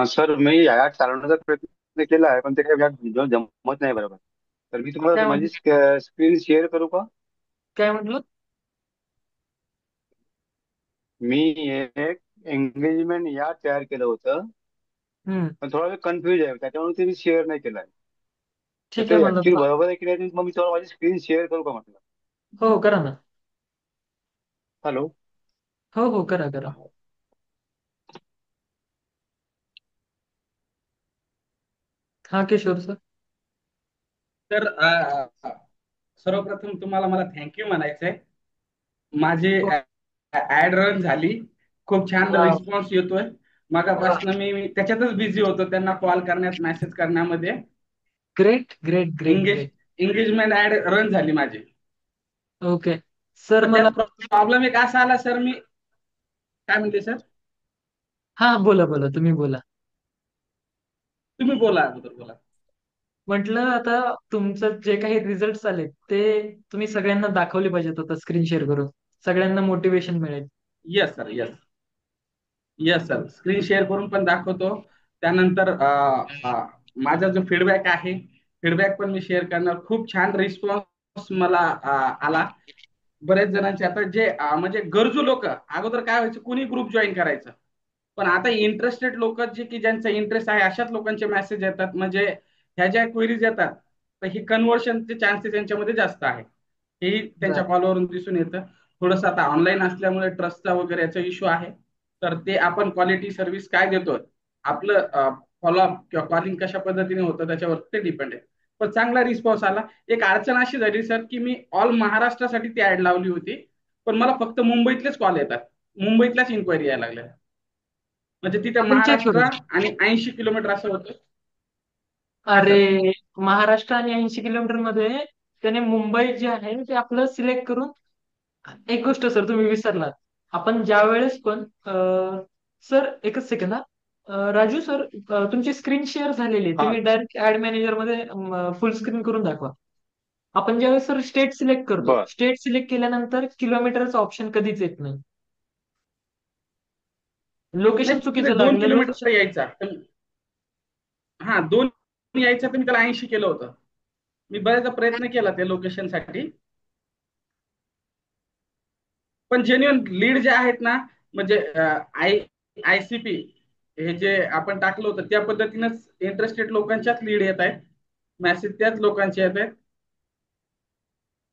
S5: Sir मी यात चालवण्याचा प्रयत्न केला आहे, पण ते काही यात जमत नाही बरोबर. तर मी तुम्हाला
S1: काय
S5: माझी
S1: म्हण
S5: स्क्रीन शेअर करू का?
S1: काय म्हटलं?
S5: मी एक एंगेजमेंट या तयार केलं होतं,
S1: हम्म.
S5: पण थोडा वेळ कन्फ्युज आहे, त्याच्यामुळे ते मी शेअर नाही केलं आहे. तर
S1: ठीक आहे
S5: ते
S1: म्हणलं
S5: ऍक्च्युली
S1: तर.
S5: बरोबर आहे की नाही, मग मी तुम्हाला माझी स्क्रीन शेअर करू का म्हटलं.
S1: हो करा ना.
S5: हॅलो.
S1: हो हो, करा करा. हा किशोर सर.
S6: तर सर्वप्रथम तुम्हाला मला थँक्यू म्हणायचंय. माझी ऍड रन झाली. खूप छान
S1: वा.
S6: रिस्पॉन्स येतोय. मगापासून मी त्याच्यातच बिझी होतो, त्यांना कॉल करण्यात, मेसेज करण्यामध्ये.
S1: Great great great
S6: engage
S1: great.
S6: Engagement ad run झाली माझी.
S1: ओके सर
S6: पण
S1: मला.
S6: त्यात प्रॉब्लेम एक असा आला सर, मी काय म्हणते सर?
S1: हा बोला बोला, तुम्ही बोला.
S6: तुम्ही बोला, अगोदर बोला.
S1: म्हटलं आता तुमचं जे काही रिझल्ट आले ते तुम्ही सगळ्यांना दाखवले पाहिजेत आता स्क्रीन शेअर करून, सगळ्यांना मोटिवेशन मिळेल.
S6: Yes sir, yes. Yes sir, screen share करून पण दाखवतो. त्यानंतर माझा जो फीडबॅक आहे, फीडबॅक पण मी शेअर करणार. खूप छान रिस्पॉन्स मला आला बरेच जणांचे. आता जे म्हणजे गरजू लोक, अगोदर काय व्हायचं, कुणी ग्रुप जॉईन करायचं, पण आता इंटरेस्टेड लोक, जे की ज्यांचा इंटरेस्ट आहे अशाच लोकांचे मेसेज येतात. म्हणजे ह्या ज्या क्वेरीज येतात, तर ही कन्व्हर्शनचे चान्सेस यांच्यामध्ये जास्त आहे, हेही त्यांच्या
S1: बर.
S6: कॉलवरून दिसून येतं. थोडंसं आता ऑनलाईन असल्यामुळे ट्रस्टचा वगैरे याचा इश्यू आहे. तर ते आपण क्वालिटी सर्व्हिस काय देतोय, आपलं फॉलोअप किंवा कॉलिंग कशा पद्धतीने होतं त्याच्यावर ते डिपेंड आहे. पण चांगला रिस्पॉन्स आला. एक अडचण अशी झाली सर, की मी ऑल महाराष्ट्रासाठी ती ऍड लावली होती, पण मला फक्त मुंबईतलेच कॉल येतात, मुंबईतल्याच इन्क्वायरी यायला लागल्या. म्हणजे तिथे
S1: पण चेक
S6: महाराष्ट्र
S1: करू.
S6: आणि 80 किलोमीटर असं होतं. हा सर.
S1: अरे, महाराष्ट्र आणि 80 किलोमीटर मध्ये त्याने मुंबई जे आहे ते आपलं सिलेक्ट करून. एक गोष्ट सर तुम्ही विसरलात. आपण ज्या वेळेस पण सर एकच सेकंद हा. राजू सर, तुमची स्क्रीन शेअर झालेली आहे,
S6: हा
S1: तुम्ही डायरेक्ट ऍड मॅनेजर मध्ये फुल स्क्रीन करून दाखवा. आपण ज्यावेळेस सर स्टेट सिलेक्ट करतो,
S5: बर.
S1: स्टेट सिलेक्ट केल्यानंतर किलोमीटरचा ऑप्शन कधीच येत नाही.
S6: नाही,
S1: लोकेशन
S6: तिथे
S1: चुकीचं
S6: 2 किलोमीटर
S1: लागलं.
S6: यायचा हा, 2 यायचा, तर मी त्याला 80 केलं होतं. मी बऱ्याचदा प्रयत्न केला त्या लोकेशनसाठी. पण जेन्युअन लीड जे आहेत ना, म्हणजे आयसीपी हे जे आपण टाकलं होतं त्या पद्धतीनंच इंटरेस्टेड लोकांच्याच लीड येत आहेत, मेसेज त्याच लोकांचे येत आहेत.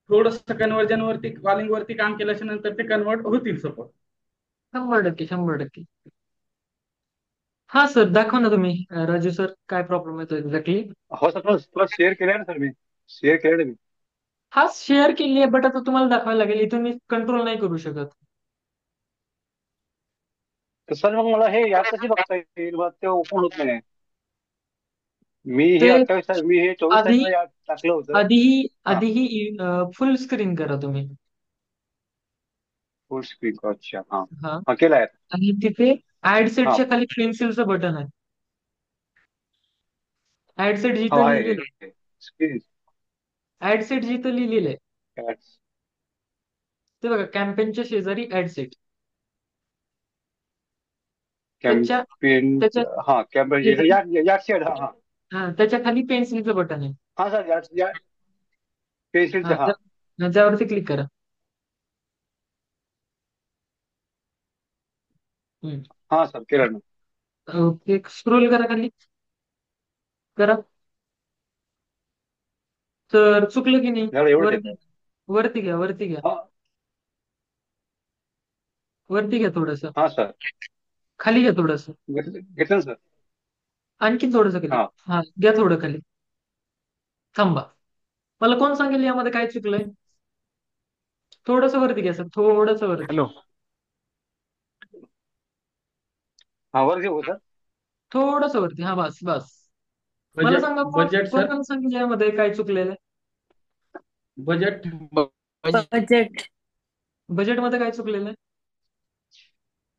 S6: थोडंसं कन्व्हर्जन वरती, कॉलिंग वरती काम केल्याच्या नंतर ते कन्वर्ट होतील सपोर्ट.
S1: 100% 100%. हा सर दाखवा ना तुम्ही, राजू सर काय प्रॉब्लेम येतो एक्झॅक्टली.
S5: हो सर, तुला शेअर केलंय ना सर, मी शेअर केलं मी.
S1: हा शेअर केली आहे, बट आता तुम्हाला दाखवायला लागेल, इथून मी कंट्रोल नाही करू शकत.
S5: तर सर मग मला हे यात कशी बघता येईल, मला ते ओपन होत नाही. मी हे
S1: ते
S5: 28 मी हे 24
S1: आधी
S5: तारखेला यात टाकलं होतं.
S1: आधीही
S5: हा,
S1: आधीही फुल स्क्रीन करा तुम्ही.
S5: फुल स्क्रीन. अच्छा, हा.
S1: हा.
S5: हा, केलाय.
S1: आणि तिथे ऍड
S5: हा.
S1: सेटच्या खाली पेन्सिलचं बटन आहे. ऍड सेट
S5: हो,
S1: जिथं लिहिलेलं
S5: आहे स्क्रीन.
S1: आहे, ऍड सेट जिथं लिहिलेलं आहे
S5: ऍड्स.
S1: ते बघा, कॅम्पेनच्या शेजारी ऍड सेट. त्याच्या
S5: कॅम्पेन.
S1: त्याच्या
S5: हा, कॅम्पेन
S1: शेजारी.
S5: या शेड. हा, हा.
S1: हा, त्याच्या खाली पेन्सिलचं बटन आहे.
S5: हा सर, या पेन्सिलचं.
S1: हा
S5: हा.
S1: त्यावरती क्लिक करा. हम्म.
S5: हा सर, केलं ना.
S1: ओके, स्क्रोल करा खाली. करा. तर चुकलं की नाही?
S5: झालं एवढंच
S1: वरती
S5: येतं.
S1: वरती घ्या, वरती घ्या.
S5: हा.
S1: वरती घ्या थोडस.
S5: हा सर,
S1: खाली घ्या थोडस.
S5: घेतलं ना सर.
S1: आणखी थोडस खाली.
S5: हा.
S1: हा, घ्या थोडं खाली. थांबा. मला कोण सांगेल यामध्ये काय चुकलंय? थोडस वरती घ्या सर, थोडस वरती.
S7: हॅलो.
S5: हा, वर घेऊ सर.
S1: थोडस वरती. हा, बस बस. मला
S6: बजेट
S1: सांगा, कोण
S6: बजेट
S1: कोण
S6: सर,
S1: मला सांगेल यामध्ये काय चुकलेलं आहे?
S6: बजेट
S7: बजेट
S1: बजेटमध्ये काय चुकलेलं आहे?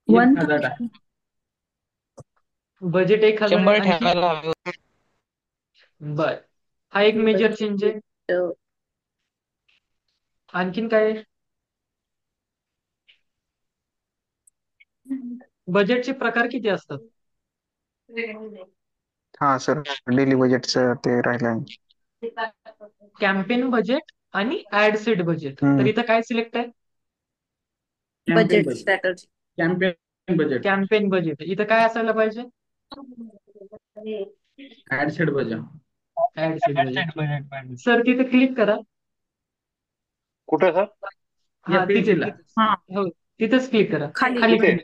S6: 1,000 आहे.
S1: बजेट 1,000 आहे.
S7: 100
S1: आणखी
S7: ठेवायला हवे होते.
S1: बर, हा एक मेजर चेंज आहे. आणखीन काय आहे? बजेटचे प्रकार किती असतात?
S7: हा सर, डेली बजेटचं ते राहिलं.
S1: कॅम्पेन बजेट आणि ऍड सेट बजेट. तर
S7: हम्म.
S1: इथं काय सिलेक्ट आहे?
S6: Campaign budget. Campaign budget.
S1: Campaign budget. इथं काय असायला पाहिजे?
S6: Ad set budget.
S1: Ad set budget. Sir तिथे क्लिक करा.
S5: कुठं सर?
S6: या
S1: हा, तिथेच
S6: पेन्सिलला.
S1: तिथेच. हो, तिथेच क्लिक करा. खाली
S5: इथे.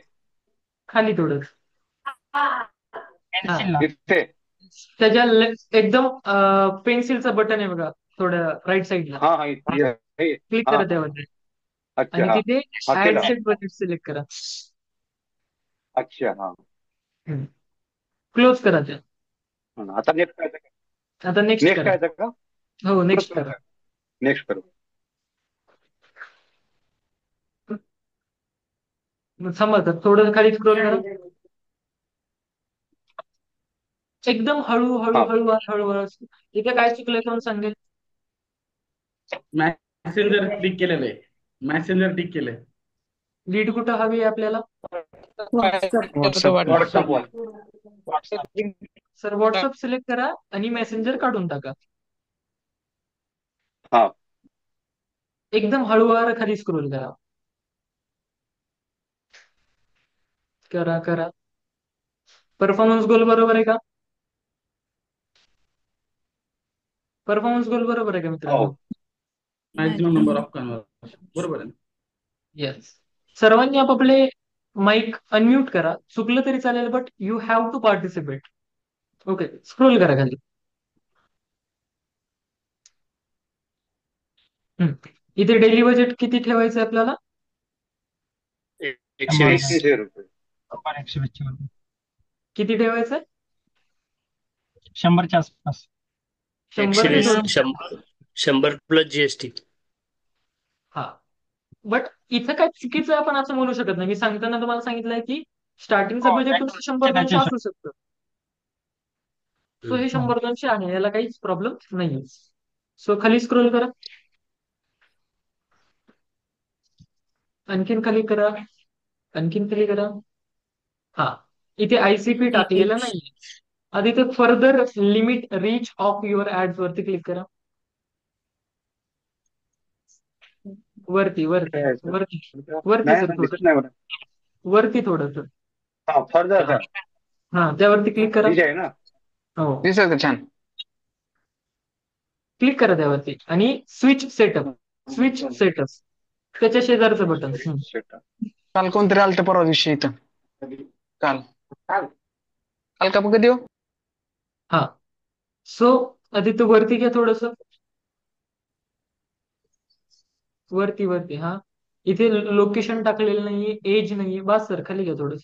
S1: खाली थोडं. हा,
S5: इथे.
S1: त्याच्या एकदम पेन्सिलचं बटन आहे बघा, थोड्या राईट साईडला.
S5: हा हा
S1: क्लिक
S5: हा
S1: करा
S5: हा
S1: त्यावर
S5: अच्छा
S1: आणि
S5: हा
S1: तिथे
S5: हा
S1: ऍड
S5: केलं
S1: सेट बजेट सिलेक्ट करा.
S5: अच्छा हा
S1: क्लोज करा ते.
S5: आता नेक्स्ट करायचं का?
S1: आता नेक्स्ट
S5: नेक्स्ट
S1: करा.
S5: करायचं का?
S1: हो,
S5: परत
S1: नेक्स्ट करा.
S5: करायचं नेक्स्ट करू.
S1: थांबा तर थोडं खाली स्क्रोल करा. एकदम हळू हळू
S5: हा
S1: हळू हळू हळू. इथे काय चुकलंय कोण सांगेल?
S6: मॅसेंजर क्लिक केलेलं आहे. मॅसेंजर टिक केलंय.
S1: लीड कुठं हवी आहे आपल्याला?
S7: व्हॉट्सअप.
S5: व्हॉट्सअपवर.
S1: सर व्हॉट्सअप सिलेक्ट करा आणि मेसेंजर काढून टाका.
S5: हा
S1: एकदम हळूवार खाली स्क्रोल करा. करा करा. परफॉर्मन्स गोल बरोबर आहे का? परफॉर्मन्स गोल बरोबर आहे का
S5: हो
S1: मित्रांनो?
S6: मॅक्झिमम नंबर ऑफ कन्व्हर्शन बरोबर आहे.
S1: येस. सर्वांनी आपापले माईक अनम्यूट करा. चुकलं तरी चालेल, but you have to participate. Okay, scroll करा खाली. इथे डेली बजेट किती ठेवायचं आहे आपल्याला?
S8: 120.
S5: 120 रुपये.
S8: 155.
S1: किती ठेवायचं?
S8: 100च्या आसपास.
S1: 100 की
S8: 120.
S1: थोडं?
S8: 100 प्लस जीएसटी.
S1: हा, बट इथं काय चुकीचं आहे आपण असं म्हणू शकत नाही. मी सांगताना तुम्हाला सांगितलंय की स्टार्टिंगचं बजेट तुमचं 100-200 असू शकतं. सो हे 100-200 आहे, याला काहीच प्रॉब्लेम नाही. सो खाली स्क्रोल करा. आणखीन खाली करा. आणखीन खाली करा. हा, इथे आयसीपी टाकलेलं नाहीये. आधी ते further limit reach of your ads वरती क्लिक करा. वरती वरती
S5: काय आहे सर?
S1: वरती वरती
S5: नाही
S1: सर,
S5: नाही,
S1: थोडं
S5: दिसत नाही मला.
S1: वरती थोडं.
S5: हा फर्दर का?
S1: हा, त्यावरती क्लिक करा.
S5: ठीक आहे ना.
S1: हो,
S7: दिसत का छान?
S1: क्लिक करा त्यावरती आणि स्विच सेटअप. स्विच सेटअप त्याच्या शेजारचं बटन.
S5: Setup.
S7: काल कोणतरी आलं परवा दिवशी इथं. काल काल का कधी हो?
S1: हा, सो आधी तू वरती घ्या थोडस. वरती वरती. हा, इथे लोकेशन टाकलेलं नाहीये, एज नाहीये. बस सर, खाली घ्या थोडस.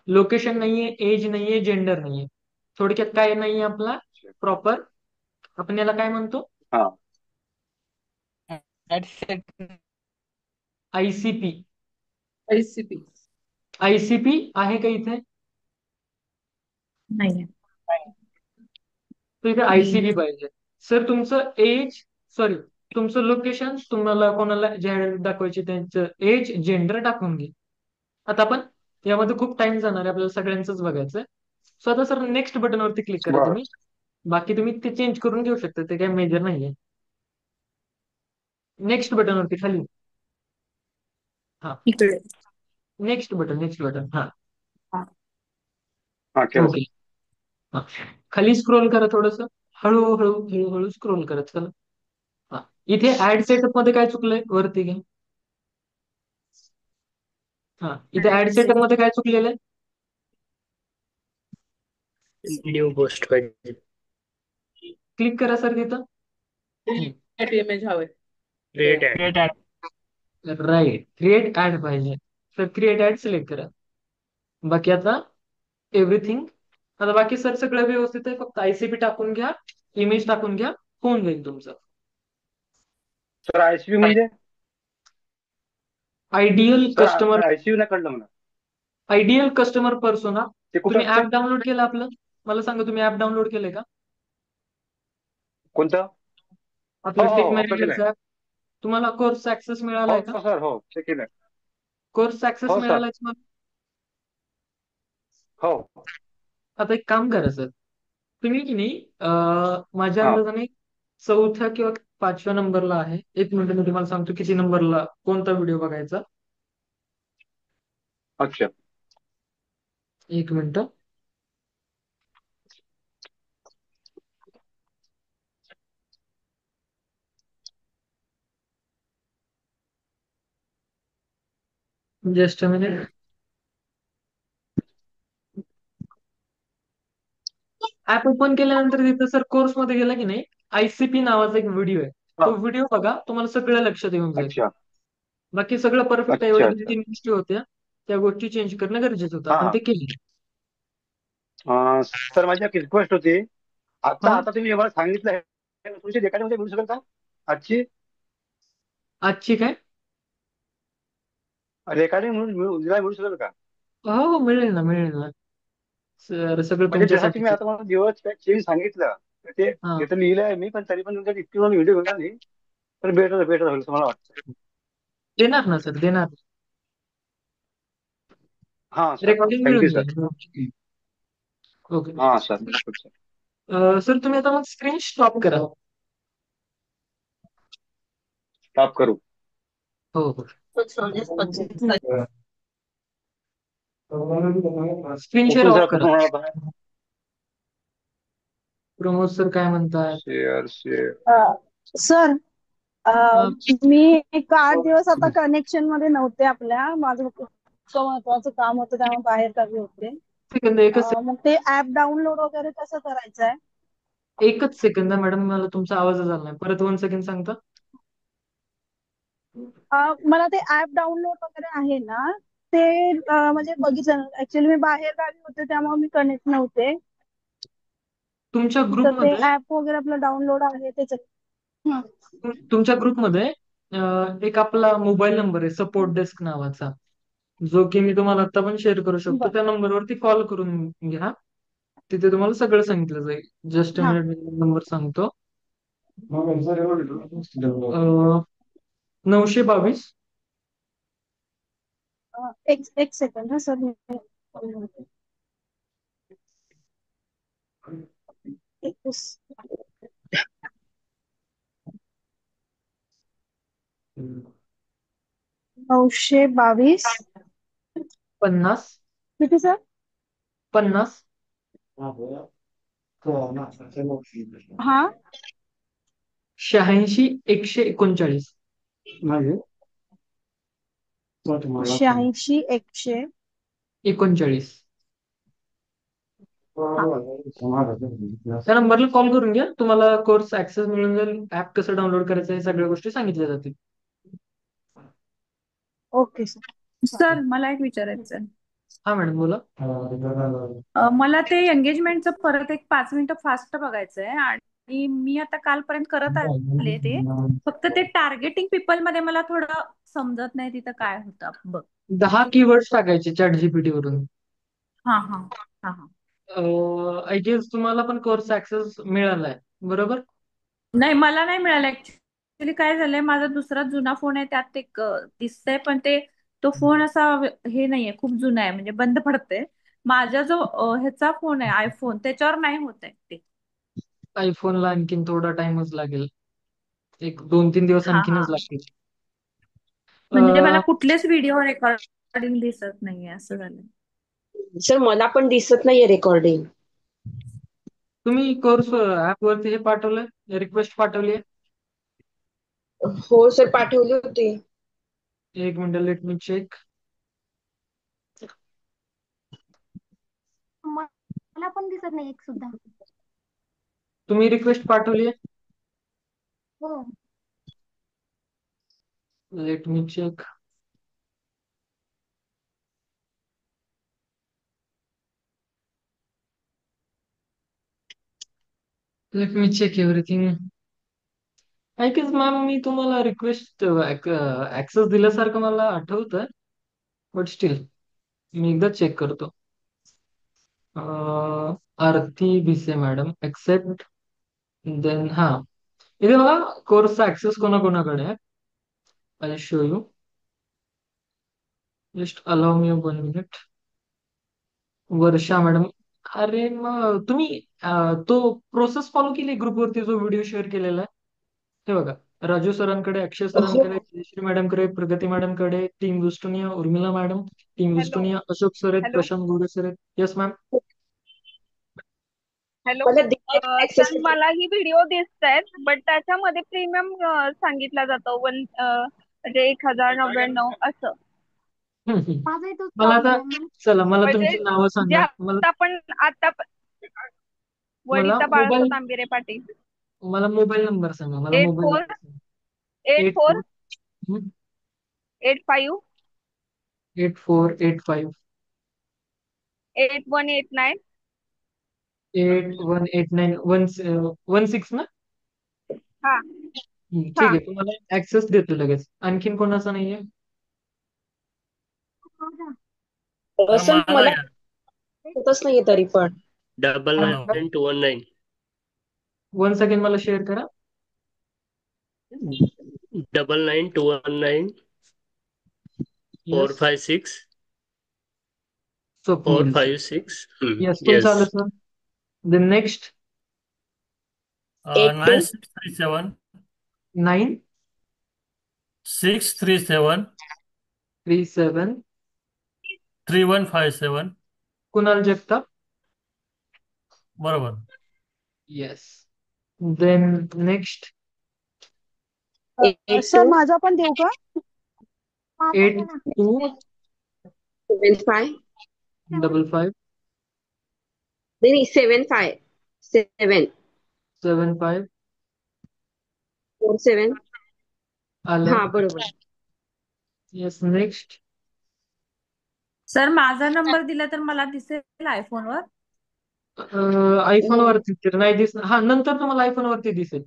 S1: लोकेशन नाहीये, एज नाहीये, जेंडर नाहीये. थोडक्यात काय नाहीये आपला प्रॉपर, आपण याला काय म्हणतो?
S5: हा
S1: आयसीपी.
S2: आयसीपी
S1: आयसीपी आहे का इथे?
S2: नाही.
S1: तर इथे आयसीपी पाहिजे. सर तुमचं एज, सॉरी, तुमचं लोकेशन, तुम्हाला कोणाला जाहिरात दाखवायची त्यांचं एज, जेंडर टाकून घे. आता आपण यामध्ये खूप टाइम जाणार आहे, आपल्याला सगळ्यांचंच बघायचंय. सो आता सर नेक्स्ट बटनवरती क्लिक करा
S5: बर
S1: तुम्ही. बाकी तुम्ही ते चेंज करून घेऊ शकता, ते काही मेजर नाहीये. नेक्स्ट बटनवरती खाली. हा,
S2: इकडे.
S1: Next button. हा,
S5: हा केलं
S1: ओके. हा, खाली स्क्रोल करा थोडस. हळूहळू हळूहळू स्क्रोल करत चला. हा, इथे ऍड सेटअप मध्ये काय चुकलंय वरती घ्या. हा, इथे ऍड सेटअप मध्ये काय चुकलेलं आहे?
S8: न्यू पोस्ट पाहिजे.
S1: क्लिक करा सर तिथं.
S2: इमेज हवे.
S8: Create ad. Create ad.
S1: Right, create ad पाहिजे. तर क्रिएट ऍड सिलेक्ट करा. बाकी आता एव्हरीथिंग. आता बाकी सर सगळं व्यवस्थित आहे, फक्त आयसीपी टाकून घ्या, इमेज टाकून घ्या, होऊन जाईल तुमचं.
S5: सर आयसीयू म्हणजे?
S1: Ideal
S5: sir
S1: customer.
S5: आयसीयू नाही कळलं मला.
S1: Ideal customer persona.
S5: ते कुठं
S1: तुम्ही ऍप
S5: असतं?
S1: डाउनलोड केलं आपलं? मला सांगा, तुम्ही ऍप डाउनलोड केलंय का?
S5: कोणतं? हो
S1: आपलं
S5: हो
S1: टेक
S5: हो आपलं केलंय.
S1: मॅनेजरचं ऍप. तुम्हाला कोर्स ऍक्सेस
S5: हो
S1: मिळालाय का?
S5: सर हो ते केलंय.
S1: कोर्स ऍक्सेस
S5: हो सर
S1: मिळालाय तुम्हाला?
S5: हो.
S1: आता एक काम करा सर, तुम्ही की नाही माझ्या
S5: हा
S1: अंदाजाने चौथ्या किंवा 5व्या नंबरला आहे. एक मिनिट, मी तुम्हाला सांगतो किती नंबरला कोणता व्हिडिओ बघायचा.
S5: अच्छा.
S1: एक minute. Just a minute. App open केल्यानंतर तिथं सर कोर्स मध्ये गेला की नाही, ICP नावाचा एक व्हिडिओ आहे.
S5: हा.
S1: तो व्हिडिओ बघा, तुम्हाला सगळं लक्षात येऊन जाईल.
S5: अच्छा
S1: बाकी सगळं परफेक्ट आहे.
S5: अच्छा
S1: एवढ्या
S5: अच्छा.
S1: 2-3 गोष्टी होत्या, त्या गोष्टी चेंज करणं गरजेचं होतं. आपण
S5: हा
S1: ते केले.
S5: सर माझी एक रिक्वेस्ट होती. आता
S1: हा.
S5: आता तुम्ही जे मला सांगितलं आहे तुमची रेकॉर्डिंग मध्ये मिळू शकेल का आजची
S1: आजची काय?
S5: रेकॉर्डिंग म्हणून मिळू शकेल का?
S1: हो हो, मिळेल ना, मिळेल ना. सर सगळं
S5: म्हणजे जसा
S1: तुमच्यासाठी.
S5: तुम्ही आता मला दिवस चेंज सांगितलं तर ते
S1: हा,
S5: ते तर लिहिलं आहे मी, पण तरी पण तुमच्या इतकी व्हिडिओ घेणार नाही तर बेटर बेटर होईल असं मला वाटतं.
S1: देणार ना सर, देणार.
S5: हा सर.
S1: रेकॉर्डिंग
S5: थँक्यू
S1: मिळून
S5: सर.
S1: जाईल. ओके.
S5: हा सर बिलकुल सर.
S1: सर तुम्ही आता मग स्क्रीन स्टॉप करा.
S5: स्टॉप करू.
S1: हो हो. स्क्रीन शेअर
S5: कुठून सर
S1: ऑफ
S5: कुठून
S1: करा.
S5: होणार होता?
S1: प्रमोद सर काय म्हणतात?
S5: Share share.
S9: सर
S1: अ,
S9: मी एक 8 दिवस आता कनेक्शन मध्ये नव्हते. आपल्या माझं इतकं महत्वाचं काम होतं त्यामुळे बाहेर गावी होते.
S1: सेकंद, एकच
S9: मग ते ऍप डाउनलोड वगैरे कसं करायचं आहे?
S1: एकच सेकंद मॅडम, मला तुमचा आवाज झाला नाही. परत 1 सेकंद सांगता?
S9: मला ते ऍप डाउनलोड वगैरे आहे ना ते म्हणजे बघितलं. ऍक्च्युली मी बाहेर गावी होते त्यामुळे मी कनेक्ट नव्हते.
S1: तुमच्या
S9: तर ते
S1: ग्रुपमध्ये
S9: ऍप वगैरे आपलं डाउनलोड आहे त्याच्यात. हं,
S1: तुमच्या ग्रुपमध्ये एक आपला मोबाईल नंबर आहे सपोर्ट डेस्क नावाचा, जो की मी तुम्हाला आता पण शेअर करू शकतो.
S9: बर.
S1: त्या नंबरवरती कॉल करून घ्या. तिथे तुम्हाला सगळं सांगितलं जाईल. जस्ट
S9: हा.
S1: मिनिट, नंबर सांगतो. 922.
S9: एक सेकंड हा सर. एक- 922.
S1: 50
S9: किती सर?
S1: 50
S9: हा.
S1: 86 139.
S9: 86 100.
S1: 39.
S9: हा.
S1: त्या नंबरला कॉल करून घ्या. तुम्हाला कोर्स ऍक्सेस मिळून जाईल. ऍप कसं डाउनलोड करायचं, हे सगळ्या गोष्टी सांगितल्या जातील.
S9: Okay sir.
S10: सर मला एक विचारायचं आहे.
S1: हा मॅडम, बोला.
S10: मला ते एंगेजमेंटचं परत एक 5 मिनिटं फास्ट बघायचं आहे आणि मी आता कालपर्यंत करत आले ते. फक्त ते टार्गेटिंग पीपल मध्ये मला थोडं समजत नाही तिथं काय होतं बघ.
S1: 10 कीवर्ड्स टाकायचे चॅट जीपीटी वरून.
S10: हा हा हा हा.
S1: आय गेस तुम्हाला पण कोर्स ऍक्सेस मिळालाय, बरोबर?
S10: नाही मला नाही मिळालं. ऍक्च्युली काय झालंय, माझा दुसरा जुना फोन आहे त्यात एक दिसतंय, पण तो फोन असा हे नाहीये, खूप जुना आहे म्हणजे बंद पडतंय. माझा जो ह्याचा फोन आहे आयफोन, त्याच्यावर नाही होत आहे ते.
S1: आयफोनला आणखीन थोडा टाइमच लागेल. एक 2-3 दिवस
S10: हा हा.
S1: आणखीनच लागतील.
S10: म्हणजे मला
S1: अं,
S10: कुठलेच व्हिडिओ रेकॉर्डिंग दिसत नाहीये, असं झालं.
S11: सर मला पण दिसत नाहीये रेकॉर्डिंग.
S1: तुम्ही कोर्स ऍप वरती हे पाठवलंय, रिक्वेस्ट पाठवली आहे?
S11: हो सर पाठवली होती.
S1: एक मिनिट, लेट मी चेक.
S12: मला पण दिसत नाही एक सुद्धा.
S1: तुम्ही रिक्वेस्ट पाठवली आहे?
S12: हो.
S1: Let me check. Let me check everything. I guess ma'am मी तुम्हाला रिक्वेस्ट ऍक्सेस दिल्यासारखं मला आठवतं, बट स्टील मी एकदा चेक करतो. आरती भिसे मॅडम एक्सेप्ट. देन हा, इथे बघा कोर्सचा ऍक्सेस कोणाकोणाकडे आहे. I show you. Just allow me 1 minute. Varsha madam. अरे मग तुम्ही तो प्रोसेस फॉलो केली ग्रुपवरती, जो व्हिडिओ शेअर केलेला आहे? हे बघा, राजू सरांकडे, अक्षय
S11: हो
S1: सरांकडे, जयश्री मॅडमकडे, प्रगती मॅडमकडे, टीम विस्टोनिया, उर्मिला मॅडम, team
S13: hello
S1: Vistonia, Ashok sir आहेत,
S13: हॅलो
S1: प्रशांत गोरे सर आहेत. Yes ma'am.
S13: हॅलो.
S11: मला दिलेला ऍक्सेस.
S13: सर मला ही व्हिडिओ दिसत आहेत, बट त्याच्यामध्ये प्रीमियम सांगितला जातो म्हणजे 1099 असं.
S12: माझा तोच
S1: मला आता,
S12: प्रॉब्लेम आहे.
S1: चला मला
S13: म्हणजे
S1: तुमची नावं
S13: जे
S1: सांगा मला.
S13: आता आपण आता
S1: मला
S13: वनिता बाळासाहेब
S1: मोबाईल
S13: तांबिरे पाटील.
S1: मला मोबाईल नंबर सांगा. मला
S13: एट
S1: मोबाईल
S13: फोर
S1: नंबर सांगा.
S13: Eight
S1: eight
S13: four
S1: four
S13: 85
S1: 8485
S13: 8189.
S1: 8189 16 ना.
S13: हा
S1: ठीक
S13: हा.
S1: आहे, तुम्हाला ऍक्सेस देतो लगेच. आणखीन कोणाचा नाहीये?
S11: सर
S8: माझा
S11: मला
S8: यार
S11: होतच नाहीये तरी पण.
S8: 999219
S1: 1 सेकंड मला शेअर करा.
S8: 999219
S1: येस
S8: 456
S1: स्वप्नील सर.
S8: 456
S1: येस तुमचं
S8: येस
S1: आलं sir. The next
S11: 82
S8: 9637
S1: 9
S8: 637
S1: 37
S8: 3157
S1: Kunal Jagtap.
S8: बरोबर.
S1: येस. देन नेक्स्ट
S9: सर
S11: 82
S9: माझा पण देऊ का?
S12: माझा घे ना.
S11: 75
S1: 8255
S11: नाही 75 7
S1: 75
S11: 47
S1: आलं.
S11: हा बरोबर.
S1: येस नेक्स्ट
S10: सर माझा नंबर दिला तर मला दिसेल आयफोनवर.
S1: आयफोन
S11: नाही
S1: वरती तर नाही दिसणार. हा, नंतर तुम्हाला आयफोन वरती दिसेल.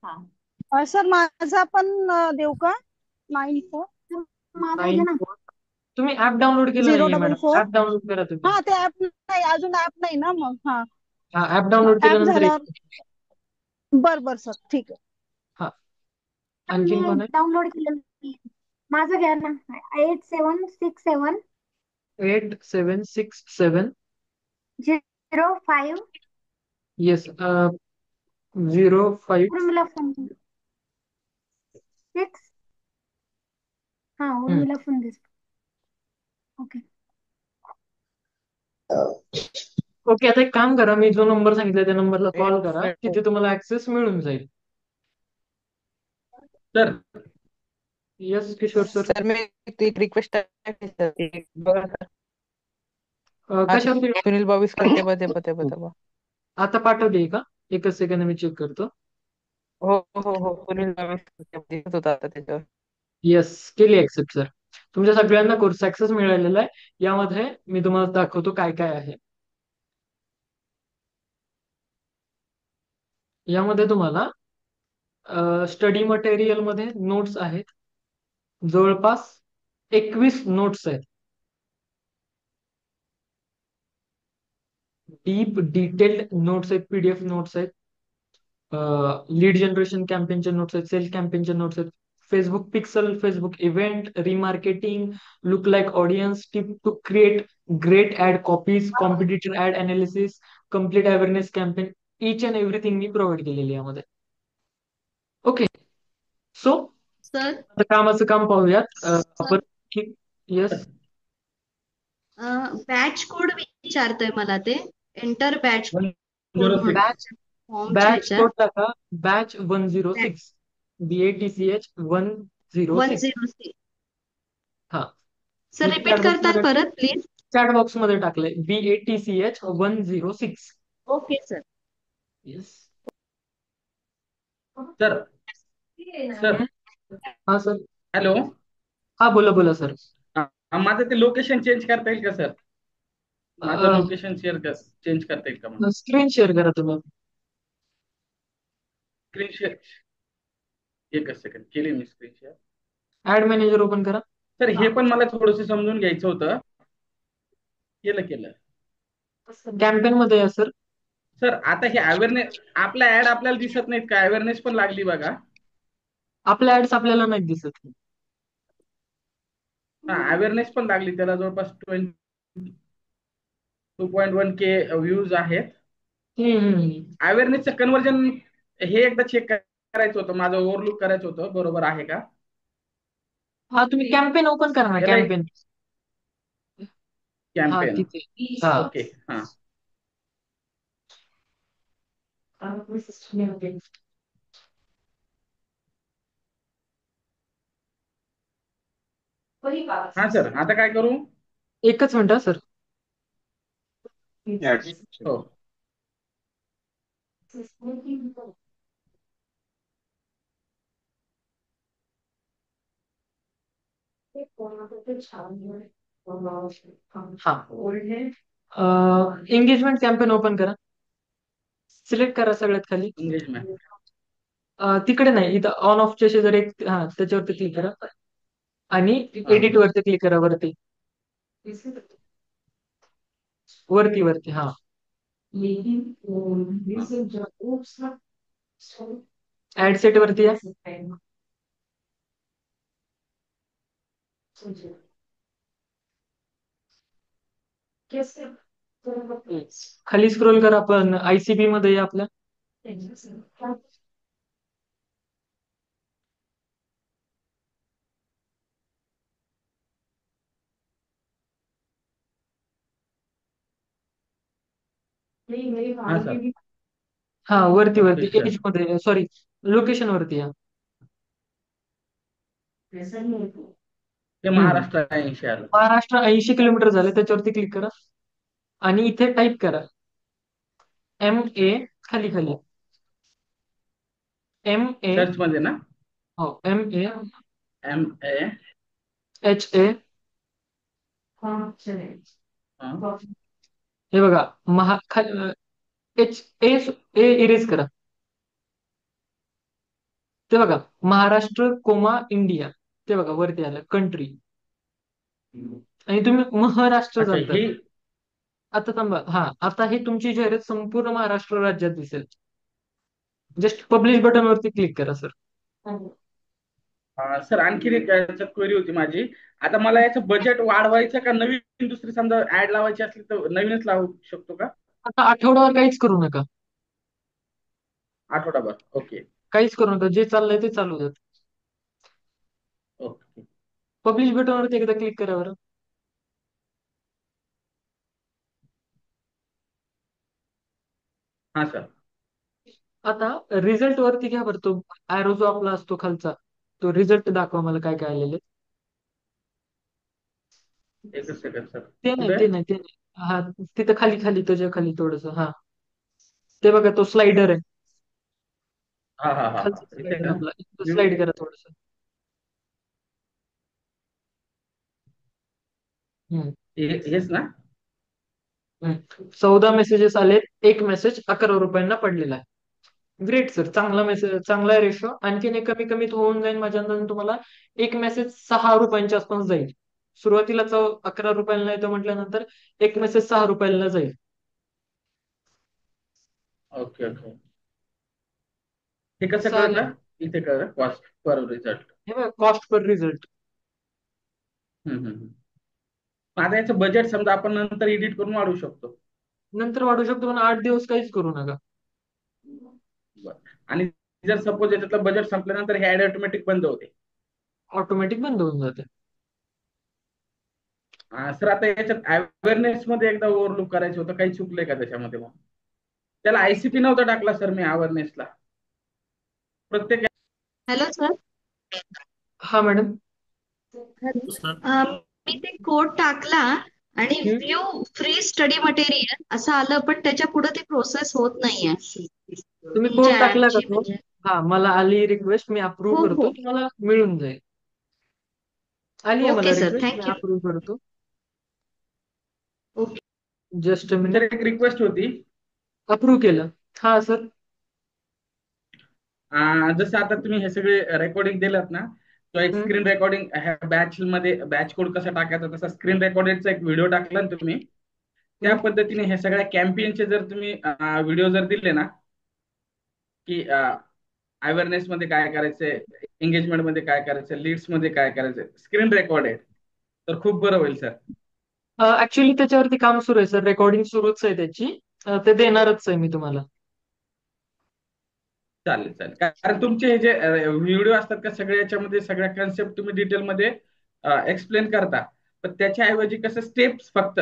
S10: हा
S9: सर माझा पण देऊ का? 94
S12: माझा घे ना.
S1: 94 तुम्ही ऍप डाउनलोड केलं नाहीये मॅडम.
S9: 044.
S1: ऍप डाउनलोड करा तुम्ही.
S9: हा ते ऍप नाही, अजून ऍप नाही ना मग. हा
S1: हा, ऍप डाउनलोड
S9: ऍप
S1: केल्यानंतर
S9: झाल्यावर बर बर सर ठीक आहे.
S1: हा,
S12: मी
S1: आणखीन कोण आहे?
S12: डाउनलोड केलं. माझं घ्या ना. 8767
S1: 8767
S12: 05.
S1: Yes 05
S12: Urmila phone 6. हा उर्मिला फोन दिस. ओके.
S1: ओके. आता एक काम करा, मी जो नंबर सांगितला त्या नंबरला कॉल करा, तिथे तुम्हाला ऍक्सेस मिळून जाईल.
S6: Sir
S1: yes Kishore sir.
S7: Sir मी एक रिक्वेस्ट आहे सर. एक बघा सर.
S1: कशावर
S7: सुनील बाविस्कर ते
S1: आता पाठवली का? एकच सेकंद मी चेक करतो.
S7: हो हो हो सुनील बाविस्कर दिसत होता आता त्याच्यावर.
S1: येस केली ऍक्सेप्ट सर. तुमच्या सगळ्यांना कोर्स ऍक्सेस मिळालेला आहे. यामध्ये मी तुम्हाला दाखवतो काय काय आहे. यामध्ये तुम्हाला स्टडी मटेरियल मध्ये नोट्स आहेत. जवळपास 21 नोट्स आहेत. डीप डिटेल्ड नोट्स आहेत, पीडीएफ नोट्स आहेत. लीड जनरेशन कॅम्पेनचे नोट्स आहेत, सेल कॅम्पेनचे नोट्स आहेत. Facebook pixel, Facebook event, remarketing, look like audience, tip to create great ad copies, competitive ad analysis, complete awareness campaign, each and everything मी provide केलेली आहे यामध्ये. Okay. So
S14: sir
S1: आता कामाचं काम पाहूयात. आपण येस
S14: बॅच कोड विचारतोय मला ते. एंटर बॅच कोड म्हणून
S1: बॅच
S14: फॉर्मच्या ह्याच्यात
S1: कोड टाका. Batch 106 BATCH 106.
S14: 106.
S1: हा,
S14: सर
S1: मी
S14: रिपीट करतात परत प्लीज.
S1: चॅट बॉक्स मध्ये टाकलंय BATCH 106.
S14: Okay sir.
S1: Yes
S6: sir sir
S1: हा सर.
S6: हॅलो.
S1: हा बोला बोला सर.
S6: माझं ते लोकेशन चेंज करता येईल का सर? माझं लोकेशन चेंज करता येईल का मला?
S1: स्क्रीन शेअर करा तुम्ही.
S6: स्क्रीन शेअर एकच सेकंड केली मी screen share.
S1: Ad manager open करा.
S6: सर हे पण मला थोडंसं समजून घ्यायचं होतं. केलं.
S1: कॅम्पेन मध्ये या सर.
S6: सर आता हे अवेअरनेस आपल्या ऍड आपल्याला दिसत नाहीत का? अवेअरनेस पण लागली बघा.
S1: आपल्या ऍड्स आपल्याला नाही दिसत.
S6: हा अवेअरनेस पण लागली, त्याला जवळपास 2.1K व्ह्यूज आहेत. अवेअरनेसचं कन्वर्जन हे एकदा चेक करायचं होतं, माझं ओव्हरलुक करायचं होतं, बरोबर आहे का?
S1: हा तुम्ही कॅम्पेन ओपन करा ना. कॅम्पेन
S6: कॅम्पेन
S1: तिथे.
S6: ओके. हा हा सर आता काय करू?
S1: एकच मिनिट सर.
S5: ऍड्स.
S6: हो.
S1: हा, एंगेजमेंट कॅम्पेन ओपन करा. सिलेक्ट करा सगळ्यात खाली.
S6: एंगेजमेंट.
S1: तिकडे नाही, इथं ऑन ऑफच्या शेजारी एक, हा त्याच्यावरती क्लिक करा आणि
S6: हा
S1: एडिट वरती क्लिक करा. वरती वरती वरती हा. ऍड सेट वरती या. खाली स्क्रोल करा, आपण आयसीबी मध्ये या आपल्या.
S6: हा सर.
S1: हा वरती वरती
S6: लोकेशन.
S1: एज मध्ये, सॉरी लोकेशन वरती या.
S6: ते
S1: हम्म.
S6: महाराष्ट्र 80 आलं.
S1: महाराष्ट्र 80 किलोमीटर झाले, त्याच्यावरती क्लिक करा आणि इथे टाईप करा MA. खाली खाली MA.
S6: सर्च मध्ये ना.
S1: हो MA
S6: MA.
S1: HA. हे बघा HA इरेज करा. ते बघा महाराष्ट्र कोमा इंडिया, ते बघा वरती आलं कंट्री, आणि तुम्ही महाराष्ट्र
S6: अच्छा
S1: चालतात.
S6: ही.
S1: आता थांबा, हा आता हे तुमची जाहिरात संपूर्ण महाराष्ट्र राज्यात दिसेल. जस्ट पब्लिश बटन वरती क्लिक करा सर.
S6: सर आणखीन एक याच्यात क्वेरी होती माझी. आता मला याचं बजेट वाढवायचं का नवीन दुसरी समजा ऍड लावायची असली तर नवीनच लावू शकतो का?
S1: आता आठवड्यावर काहीच करू नका.
S6: आठवडाभर. ओके.
S1: काहीच करू नका, जे चाललंय ते चालू द्या.
S6: ओके.
S1: पब्लिश बटन वरती एकदा क्लिक करा बरं.
S6: हा सर.
S1: आता रिझल्ट वरती घ्या बरं, तो ऍरो जो आपला असतो खालचा, तो रिझल्ट दाखवा मला काय काय आलेले.
S6: एकच सेकंड सर.
S1: ते नाही
S6: कुठे?
S1: ते नाही ते नाही, हा तिथं खाली खाली त्याच्या खाली थोडस, हा ते बघा तो स्लाइडर आहे.
S6: हा हा हा
S1: खालचा
S6: इथे
S1: स्लाइडर
S6: ना.
S1: आपला, स्लाइड करा थोडस.
S6: हेच ना.
S1: 14 मेसेजेस आलेत, एक मेसेज 11 रुपयांना पडलेला आहे. ग्रेट सर, चांगला मेसेज, चांगला रेशो. आणखीन एक कमी कमीत होऊन जाईल माझ्या अंदाजे. तुम्हाला एक मेसेज 6 रुपयांच्या आसपास जाईल. सुरुवातीला 11 रुपयाला येतो म्हटल्यानंतर एक मेसेज 6 रुपयाला जाईल.
S6: Okay okay. हे कसं
S1: चालेल.
S6: कळतं? इथे कळतं कॉस्ट पर रिझल्ट.
S1: हे बघा कॉस्ट पर रिझल्ट.
S6: आता याचं बजेट समजा आपण नंतर एडिट करून वाढवू शकतो.
S1: नंतर वाढू शकतो, पण 8 दिवस काहीच करू नका.
S6: आणि जर सपोज याच्यातलं बजेट संपल्यानंतर हे ऍड ऑटोमॅटिक बंद होते.
S1: ऑटोमॅटिक बंद होऊन जाते.
S6: सर आता याच्यात अवेअरनेस मध्ये एकदा ओव्हरलुक करायचं होतं, काही चुकलंय का त्याच्यामध्ये? मग त्याला आयसीपी नव्हता टाकला सर मी अवेअरनेसला प्रत्येक.
S14: Hello sir.
S1: हा मॅडम.
S14: मी ते कोड टाकला आणि व्ह्यू फ्री स्टडी मटेरियल असं आलं, पण त्याच्या पुढे ती प्रोसेस होत नाहीये.
S1: तुम्ही कोड
S14: तुमच्या
S1: टाकला का
S14: ऍपची
S1: तो?
S14: म्हणजे.
S1: हा, मला आली रिक्वेस्ट, मी
S14: हो
S1: अप्रूव्ह करतो,
S14: हो.
S1: तुम्हाला मिळून जाईल. आली आहे मला
S14: ओके सर,
S1: रिक्वेस्ट, मी
S14: थँक्यू.
S1: अप्रूव्ह करतो.
S14: Okay.
S1: Just a
S6: sir
S1: minute.
S6: एक रिक्वेस्ट होती.
S1: अप्रूव्ह केलं. हा सर.
S6: जसं आता तुम्ही हे सगळे रेकॉर्डिंग दिलात ना, तो एक स्क्रीन रेकॉर्डिंग बॅच मध्ये बॅच कोड कसा टाकायचा तसा स्क्रीन रेकॉर्डिंगचा एक व्हिडिओ टाकला ना तुम्ही, त्या पद्धतीने हे सगळ्या कॅम्पेनचे जर तुम्ही व्हिडिओ जर दिले ना, की अवेअरनेस मध्ये काय करायचंय, एंगेजमेंट मध्ये काय करायचं, लीड्स मध्ये काय करायचंय, स्क्रीन रेकॉर्डेड, तर खूप बरं होईल सर.
S1: ऍक्च्युली त्याच्यावरती काम सुरू आहे सर, रेकॉर्डिंग सुरूच आहे त्याची. ते देणारच आहे मी तुम्हाला.
S6: चालेल चालेल. कारण तुमचे हे जे व्हिडिओ असतात का सगळे, याच्यामध्ये सगळ्या कन्सेप्ट तुम्ही डिटेलमध्ये एक्सप्लेन करता, पण त्याच्याऐवजी कसं स्टेप्स फक्त,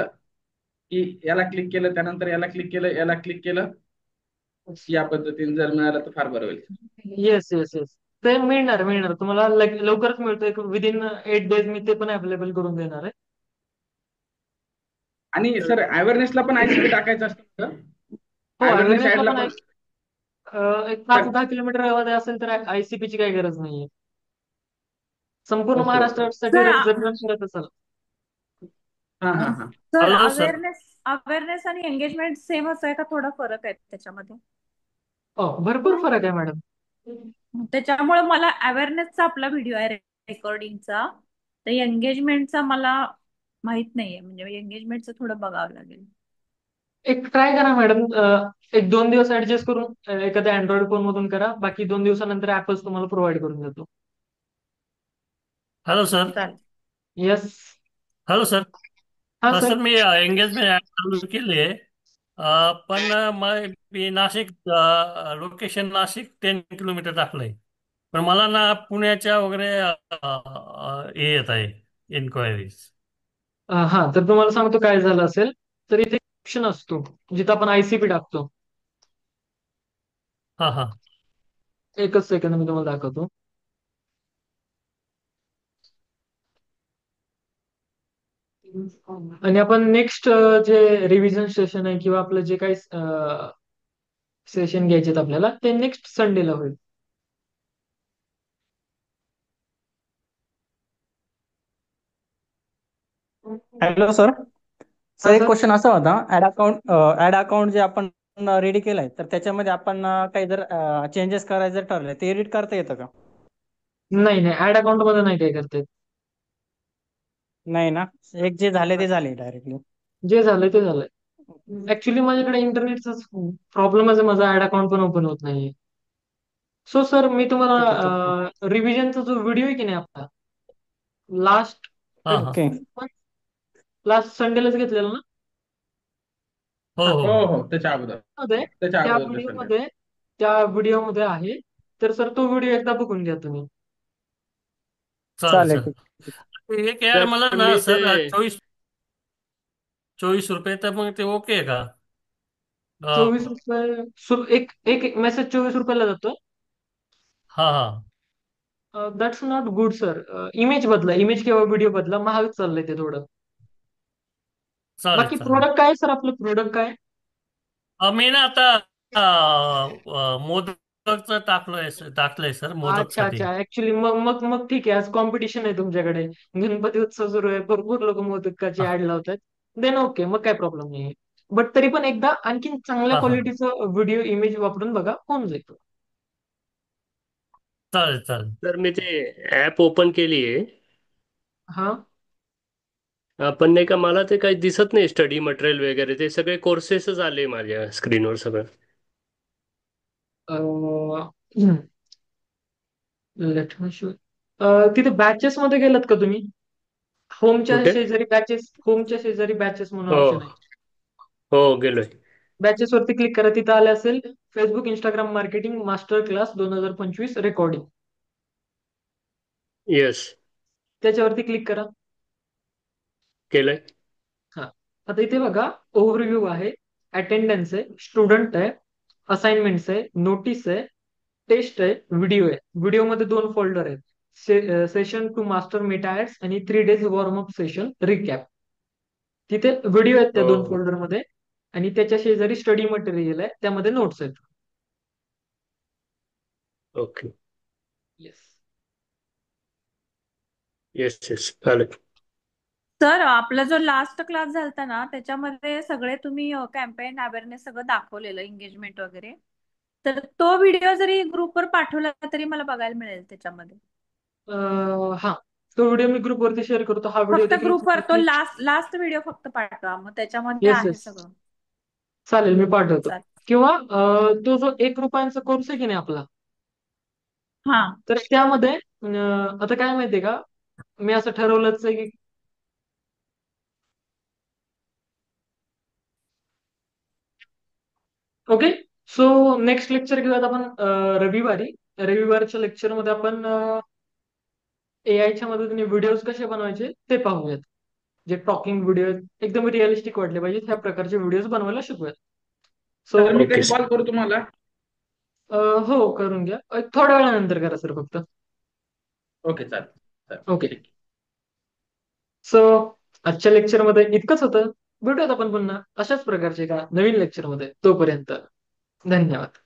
S6: की याला क्लिक केलं त्यानंतर याला क्लिक केलं याला क्लिक केलं, या पद्धतीने जर मिळालं तर फार बरं होईल.
S1: येस येस येस, ते मिळणार मिळणार तुम्हाला, लवकरच मिळतोय. विदिन 8 days मी ते पण अवेलेबल करून देणार आहे.
S6: आणि सर अवेअरनेसला पण आयसीपी टाकायचं असतं का?
S1: हो,
S6: अवेअरनेस
S1: अवेअरनेसला
S6: ऍडला
S1: पण
S6: पण
S1: एक 5-10 किलोमीटर मध्ये असेल तर आयसीपीची काही गरज नाहीये. संपूर्ण
S6: ओके ओके
S1: महाराष्ट्रासाठी
S10: सर
S1: जर रन करत असाल.
S6: हा हा हा
S10: सर
S8: हॅलो सर.
S10: अवेअरनेस आणि एंगेजमेंट सेमच आहे का थोडा फरक आहे त्याच्यामध्ये?
S1: भरपूर फरक आहे मॅडम.
S10: त्याच्यामुळे मला अवेअरनेसचा आपला व्हिडिओ आहे रेकॉर्डिंगचा, तर एंगेजमेंटचा मला माहित नाहीये, म्हणजे एंगेजमेंटचं थोडं बघावं लागेल.
S1: एक ट्राय करा मॅडम. 1-2 दिवस ऍडजस्ट करून एखाद्या अँड्रॉइड फोन मधून करा. बाकी 2 दिवसानंतर ऍपच तुम्हाला प्रोव्हाइड करून देतो.
S8: Hello sir.
S1: Yes.
S8: Hello sir.
S1: हा सर.
S8: सर मी एंगेजमेंट ॲप चालू केली आहे. पण मी नाशिक लोकेशन नाशिक 10 किलोमीटर टाकलंय. पण मला ना पुण्याच्या वगैरे हे येत आहे इन्क्वायरीज.
S1: हा, तर तुम्हाला सांगतो काय झालं असेल. तर इथे ऑप्शन असतो जिथं आपण आयसीपी टाकतो.
S8: हा हा.
S1: एकच सेकंद मी तुम्हाला दाखवतो. आणि आपण नेक्स्ट जे रिव्हिजन सेशन आहे किंवा आपलं जे काही सेशन घ्यायचे आपल्याला ते नेक्स्ट संडेला होईल.
S15: Hello sir. सर
S1: हा
S15: एक
S1: सर.
S15: क्वेश्चन असा होता, ऍड अकाउंट जे आपण रेडी केलंय तर त्याच्यामध्ये आपण काही जर चेंजेस करायचे जर ठरले ते एडिट करता येतं का?
S1: नाही नाही, ऍड अकाउंट मध्ये नाही काय करते.
S15: नाही ना, एक जे झाले ते झाले डायरेक्टली.
S1: जे झालंय ते झालंय. ऍक्च्युली माझ्याकडे इंटरनेटचा प्रॉब्लेमच आहे. माझा ऍड अकाउंट पण ओपन होत नाहीये. सो सर मी
S15: ठीक आहे ठीक आहे.
S1: तुम्हाला रिव्हिजनचा जो व्हिडिओ आहे की नाही आपला लास्ट
S8: हा हा.
S15: ओके.
S1: लास्ट संडेलाच घेतलेला ना.
S8: हो
S1: हा,
S8: हो
S6: हो
S8: हो.
S6: हो त्याच्या अगोदर
S1: मध्ये
S6: त्याच्या
S1: त्या
S6: अगोदरच्या संडे.
S1: व्हिडिओमध्ये त्या व्हिडिओमध्ये आहे. तर सर तो व्हिडिओ एकदा बघून घ्या तुम्ही.
S8: चालेल
S15: चालेल
S8: सर.
S15: ठीक.
S8: एक यार मला
S16: सर
S8: ना
S16: मी ते
S8: सर 24 रुपये तर मग ते ओके आहे का?
S1: 24 रुपये एक एक मेसेज 24 रुपयाला जातो.
S8: हा हा.
S1: That's not good sir. Image बदला, इमेज किंवा व्हिडिओ बदला. महाग चाललंय ते थोडं.
S8: चालेल
S1: बाकी
S8: चालेल.
S1: प्रोडक्ट काय सर, आपलं प्रोडक्ट काय?
S8: मी ना आता मोदकचं टाकलंय सर
S1: अच्छा
S8: मोदकसाठी.
S1: अच्छा. ऍक्च्युली मग ठीक आहे. आज कॉम्पिटिशन आहे तुमच्याकडे. गणपती उत्सव सुरू आहे. भरपूर लोक मोदकाची
S8: हा
S1: ऍड लावतात. देन ओके, मग काय प्रॉब्लेम नाही. बट तरी पण एकदा आणखीन चांगल्या
S8: हा हा.
S1: क्वालिटीचं व्हिडिओ इमेज वापरून बघा, होऊन जाईल.
S8: चालेल चालेल.
S16: सर मी ते ऍप ओपन केली आहे.
S1: हा.
S16: पण नाही का मला ते काही दिसत नाही स्टडी मटेरियल वगैरे. ते सगळे कोर्सेसच आले माझ्या स्क्रीनवर सगळं.
S1: Let me show. तिथे बॅचेस मध्ये गेलात का तुम्ही?
S16: कुठे?
S1: होमच्या शेजारी बॅचेस म्हणून
S16: हो
S1: ऑप्शन आहे.
S16: हो गेलोय.
S1: बॅचेस वरती क्लिक करा. तिथं आले असेल Facebook Instagram marketing master class 2025 recording.
S16: Yes
S1: त्याच्यावरती क्लिक करा.
S16: केलंय.
S1: हा. आता इथे बघा, ओव्हरव्ह्यू आहे, अटेंडन्स आहे, स्टुडंट आहे, असाइनमेंट्स आहे, नोटीस आहे, टेस्ट आहे, व्हिडिओ आहे. व्हिडिओमध्ये 2 फोल्डर आहेत. Session two master meta ads आणि 3 days वॉर्मअप सेशन रिकॅप. तिथे व्हिडिओ आहेत त्या
S16: हो
S1: 2 फोल्डर मध्ये. आणि त्याच्या शेजारी स्टडी मटेरियल आहे, त्यामध्ये नोट्स आहेत.
S16: ओके.
S1: येस.
S16: येस येस चालेल.
S10: सर आपला जो लास्ट क्लास झालता ना त्याच्यामध्ये सगळे तुम्ही कॅम्पेन अवेअरनेस सगळं दाखवलेलं, एंगेजमेंट वगैरे, तर तो व्हिडिओ जरी ग्रुपवर पाठवला तरी मला बघायला मिळेल त्याच्यामध्ये.
S1: हा, तो व्हिडिओ मी ग्रुपवरती शेअर करतो. हा व्हिडिओ
S10: फक्त
S1: देखील
S10: ग्रुपवर तो लास्ट व्हिडिओ फक्त पाठवा, मग त्याच्यामध्ये
S1: येस
S10: आहे
S1: येस,
S10: सगळं.
S1: चालेल, मी पाठवतो.
S10: चालेल.
S1: किंवा तो जो 1 रुपयांचा कोर्स आहे की नाही आपला,
S10: हा.
S1: तर त्यामध्ये आता काय माहितीये का, मी असं ठरवलंच आहे की ओके. सो नेक्स्ट लेक्चर घेऊयात आपण रविवारी. रविवारच्या लेक्चरमध्ये आपण एआयच्या मदतीने व्हिडिओज कसे बनवायचे ते पाहूयात. जे टॉकिंग व्हिडिओ एकदम रिअलिस्टिक वाटले पाहिजे ह्या प्रकारचे व्हिडिओज बनवायला शिकूयात. सो
S6: तर मी
S16: ओके
S6: कधी
S16: सर.
S6: कॉल करू तुम्हाला?
S1: हो, करून घ्या. थोड्या वेळानंतर करा सर फक्त.
S6: ओके चालेल चालेल
S1: ओके.
S6: ठीक.
S1: सो आजच्या लेक्चरमध्ये इतकंच होतं. भेटूयात आपण पुन्हा अशाच प्रकारचे एका नवीन लेक्चरमध्ये. तोपर्यंत धन्यवाद.